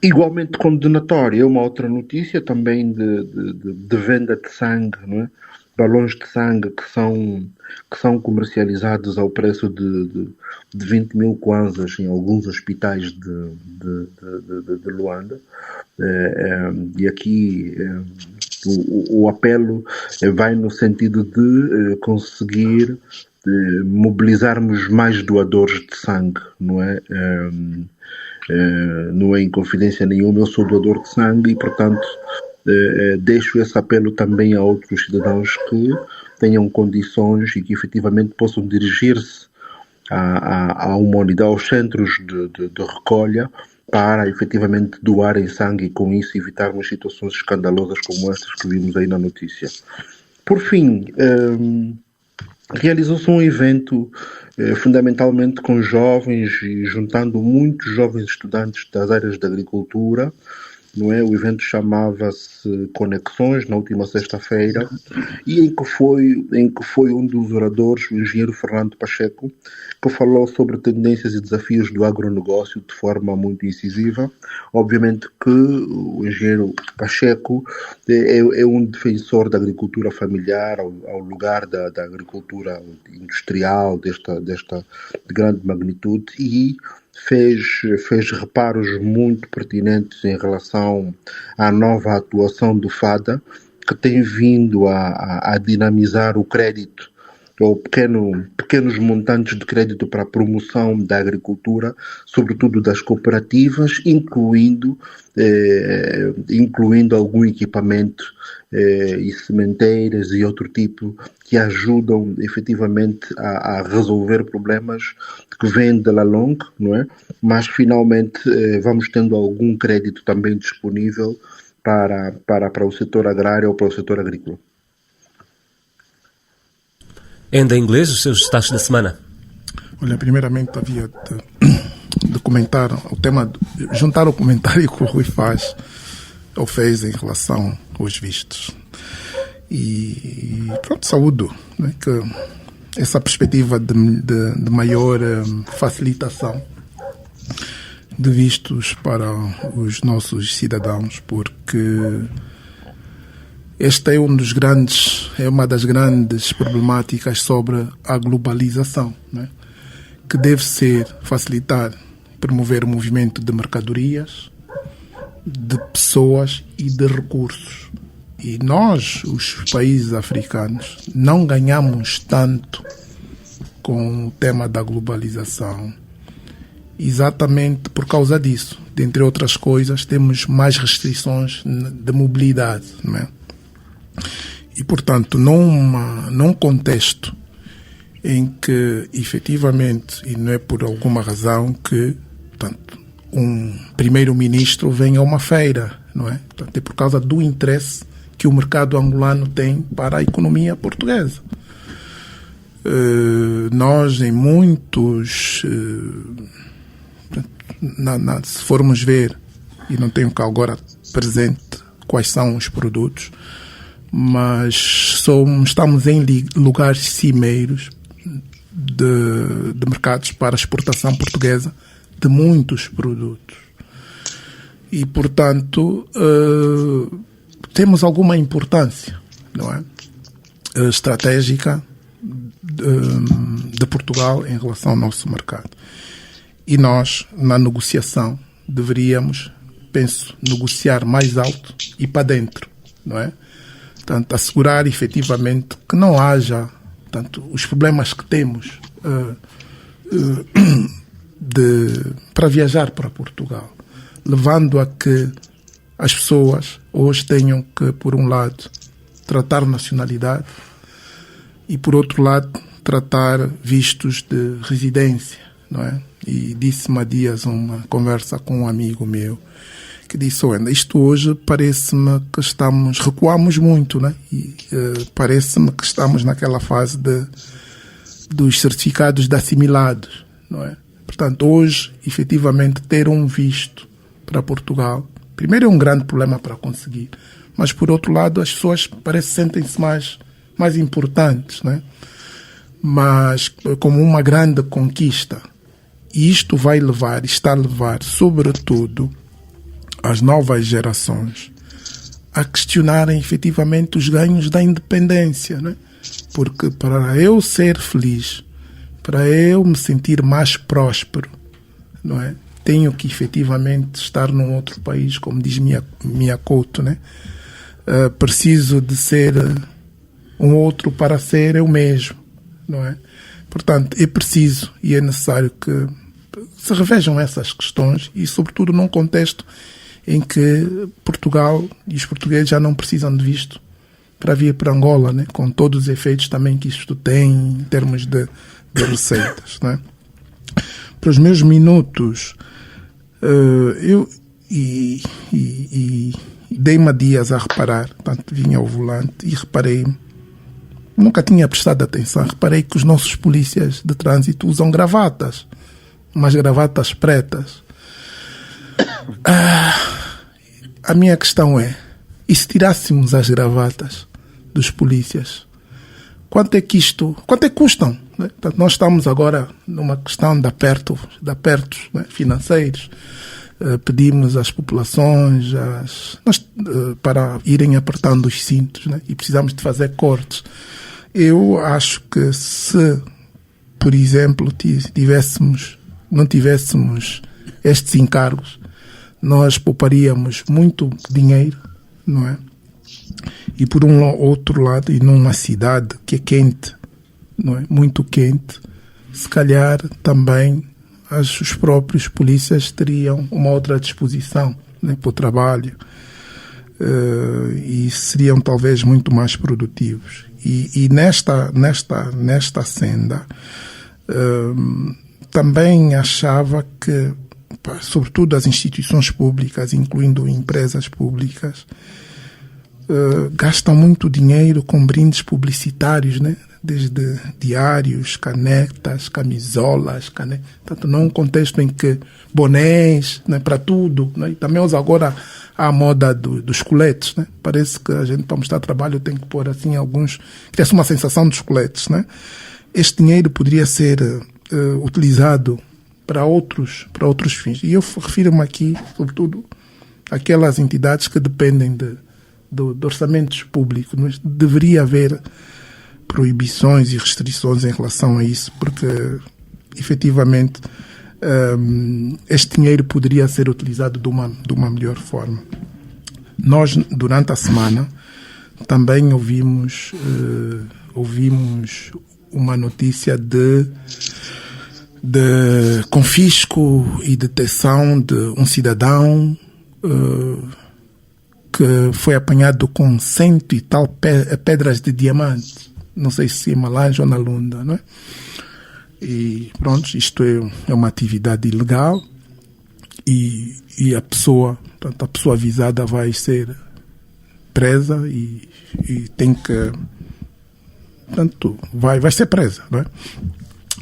Igualmente condenatória é uma outra notícia também de venda de sangue, não é? Balões de sangue que são comercializados ao preço de 20 mil kwanzas em alguns hospitais de Luanda. E aqui o apelo vai no sentido de conseguir mobilizarmos mais doadores de sangue, não é? Não é inconfidência nenhuma, eu sou doador de sangue e, portanto, deixo esse apelo também a outros cidadãos que tenham condições e que efetivamente possam dirigir-se a uma unidade, aos centros de recolha, para efetivamente doarem sangue e com isso evitarmos situações escandalosas como estas que vimos aí na notícia. Por fim, realizou-se um evento fundamentalmente com jovens e juntando muitos jovens estudantes das áreas da agricultura, não é? O evento chamava-se Conexões, na última sexta-feira, e em que foi um dos oradores, o engenheiro Fernando Pacheco, que falou sobre tendências e desafios do agronegócio de forma muito incisiva. Obviamente que o engenheiro Pacheco é um defensor da agricultura familiar, ao lugar da agricultura industrial desta de grande magnitude, e fez reparos muito pertinentes em relação à nova atuação do FADA, que tem vindo a dinamizar o crédito, ou pequenos montantes de crédito para a promoção da agricultura, sobretudo das cooperativas, incluindo algum equipamento e sementeiras e outro tipo que ajudam efetivamente a resolver problemas que vêm de la longue, não é? Mas finalmente vamos tendo algum crédito também disponível para o setor agrário ou para o setor agrícola. Ainda em inglês, os seus destaques da semana? Olha, primeiramente havia de comentar o tema, juntar o comentário que o Rui fez em relação aos vistos. E pronto, saúdo, né, que essa perspectiva de maior facilitação de vistos para os nossos cidadãos, porque esta é uma das grandes problemáticas sobre a globalização, né? Que deve ser facilitar, promover o movimento de mercadorias, de pessoas e de recursos. E nós, os países africanos, não ganhamos tanto com o tema da globalização, exatamente por causa disso. Dentre outras coisas, temos mais restrições de mobilidade, não é? E, portanto, num contexto em que, efetivamente, e não é por alguma razão que, portanto, um primeiro-ministro venha a uma feira, não é? Portanto, é por causa do interesse que o mercado angolano tem para a economia portuguesa. Nós, em muitos... se formos ver, e não tenho cá agora presente quais são os produtos, mas estamos em lugares cimeiros de mercados para exportação portuguesa de muitos produtos. E, portanto, temos alguma importância, não é? Estratégica de Portugal em relação ao nosso mercado. E nós, na negociação, deveríamos, penso, negociar mais alto e para dentro, não é? Portanto, assegurar efetivamente que não haja, portanto, os problemas que temos para viajar para Portugal, levando a que as pessoas hoje tenham que, por um lado, tratar nacionalidade e, por outro lado, tratar vistos de residência, não é? E disse-me há dias uma conversa com um amigo meu que disse, olha, isto hoje parece-me que recuamos muito, né? E parece-me que estamos naquela fase dos certificados de assimilados, não é? Portanto, hoje, efetivamente, ter um visto para Portugal, primeiro é um grande problema para conseguir, mas por outro lado as pessoas sentem-se mais importantes, né? Mas como uma grande conquista. E isto está a levar, sobretudo, as novas gerações a questionarem efetivamente os ganhos da independência, né? Porque para eu ser feliz, para eu me sentir mais próspero, não é? Tenho que efetivamente estar num outro país, como diz Miyakoto, né? Preciso de ser um outro para ser eu mesmo, não é? Portanto, é preciso e é necessário que se revejam essas questões e, sobretudo, num contexto em que Portugal e os portugueses já não precisam de visto para vir para Angola, né? Com todos os efeitos também que isto tem em termos de receitas, né? Para os meus minutos, Eu dei-me dias a reparar, portanto, vinha ao volante e reparei, nunca tinha prestado atenção, reparei que os nossos polícias de trânsito usam gravatas, umas gravatas pretas. A minha questão é, e se tirássemos as gravatas dos polícias, quanto é que custam? Né? Portanto, nós estamos agora numa questão de apertos, né, financeiros. Pedimos às populações para irem apertando os cintos, né? E precisamos de fazer cortes. Eu acho que se, por exemplo, não tivéssemos estes encargos, nós pouparíamos muito dinheiro, não é? E por um outro lado, e numa cidade que é quente, não é? Muito quente, se calhar também os próprios polícias teriam uma outra disposição, né, para o trabalho, e seriam talvez muito mais produtivos. E nesta senda também achava que, sobretudo as instituições públicas, incluindo empresas públicas, gastam muito dinheiro com brindes publicitários, né? Desde diários, canetas, camisolas, tanto num contexto em que bonés, né, para tudo, né? E também usa agora a moda dos coletes, né? Parece que a gente, para mostrar trabalho, tem que pôr assim alguns, cria-se uma sensação dos coletes, né? Este dinheiro poderia ser utilizado para outros fins. E eu refiro-me aqui, sobretudo, àquelas entidades que dependem de orçamentos públicos, mas deveria haver proibições e restrições em relação a isso, porque efetivamente este dinheiro poderia ser utilizado de uma melhor forma. Nós, durante a semana, também ouvimos uma notícia de confisco e detenção de um cidadão que foi apanhado com 100 e tal pedras de diamante, não sei se em Malange ou na Lunda, não é? E pronto, isto é uma atividade ilegal e a pessoa avisada vai ser presa e tem que, portanto, vai ser presa, não é?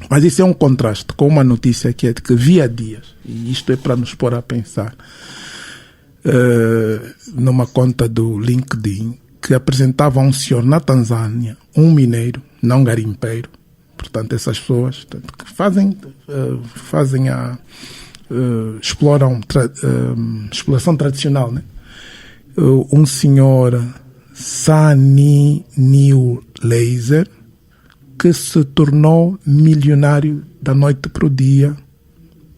Mas isso é um contraste com uma notícia que é de que via dias, e isto é para nos pôr a pensar, numa conta do LinkedIn, que apresentava um senhor na Tanzânia, um mineiro, não garimpeiro, portanto essas pessoas que exploração tradicional, né? Um senhor Sani New Laser, que se tornou milionário da noite para o dia,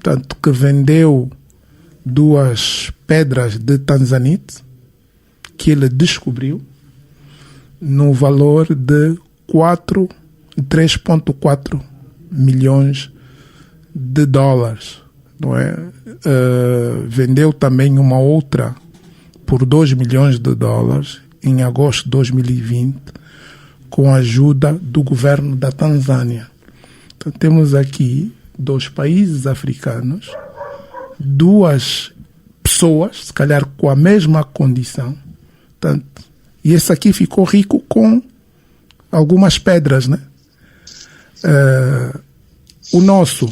portanto, que vendeu 2 pedras de tanzanite que ele descobriu no valor de 3,4 milhões de dólares, não é? Vendeu também uma outra por 2 milhões de dólares em agosto de 2020 com a ajuda do governo da Tanzânia. Então, temos aqui 2 países africanos, 2 pessoas, se calhar com a mesma condição, portanto, e esse aqui ficou rico com algumas pedras, né? O nosso,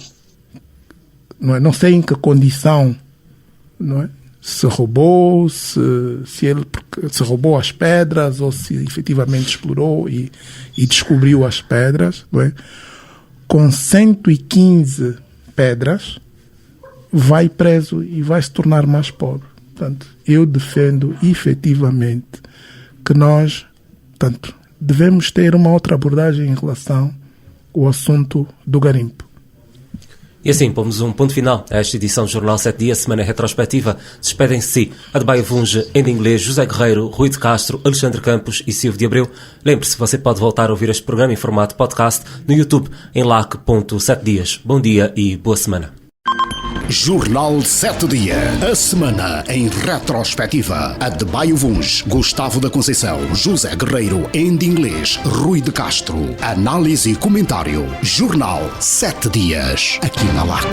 não sei em que condição, não é? Se roubou, se ele se roubou as pedras ou se efetivamente explorou e descobriu as pedras, não é? Com 115 pedras, vai preso e vai se tornar mais pobre. Portanto, eu defendo efetivamente que nós, portanto, devemos ter uma outra abordagem em relação ao assunto do garimpo. E assim, pomos um ponto final a esta edição do Jornal 7 Dias, semana retrospectiva. Despedem-se Adebayo Vunge, em inglês, José Guerreiro, Rui de Castro, Alexandre Campos e Silvio de Abreu. Lembre-se, você pode voltar a ouvir este programa em formato podcast no YouTube, em lac.7dias. Bom dia e boa semana. Jornal 7 Dias, a semana em retrospectiva. Adebayo Vunge, Gustavo da Conceição, José Guerreiro, em inglês, Rui de Castro. Análise e comentário. Jornal 7 Dias, aqui na LAC.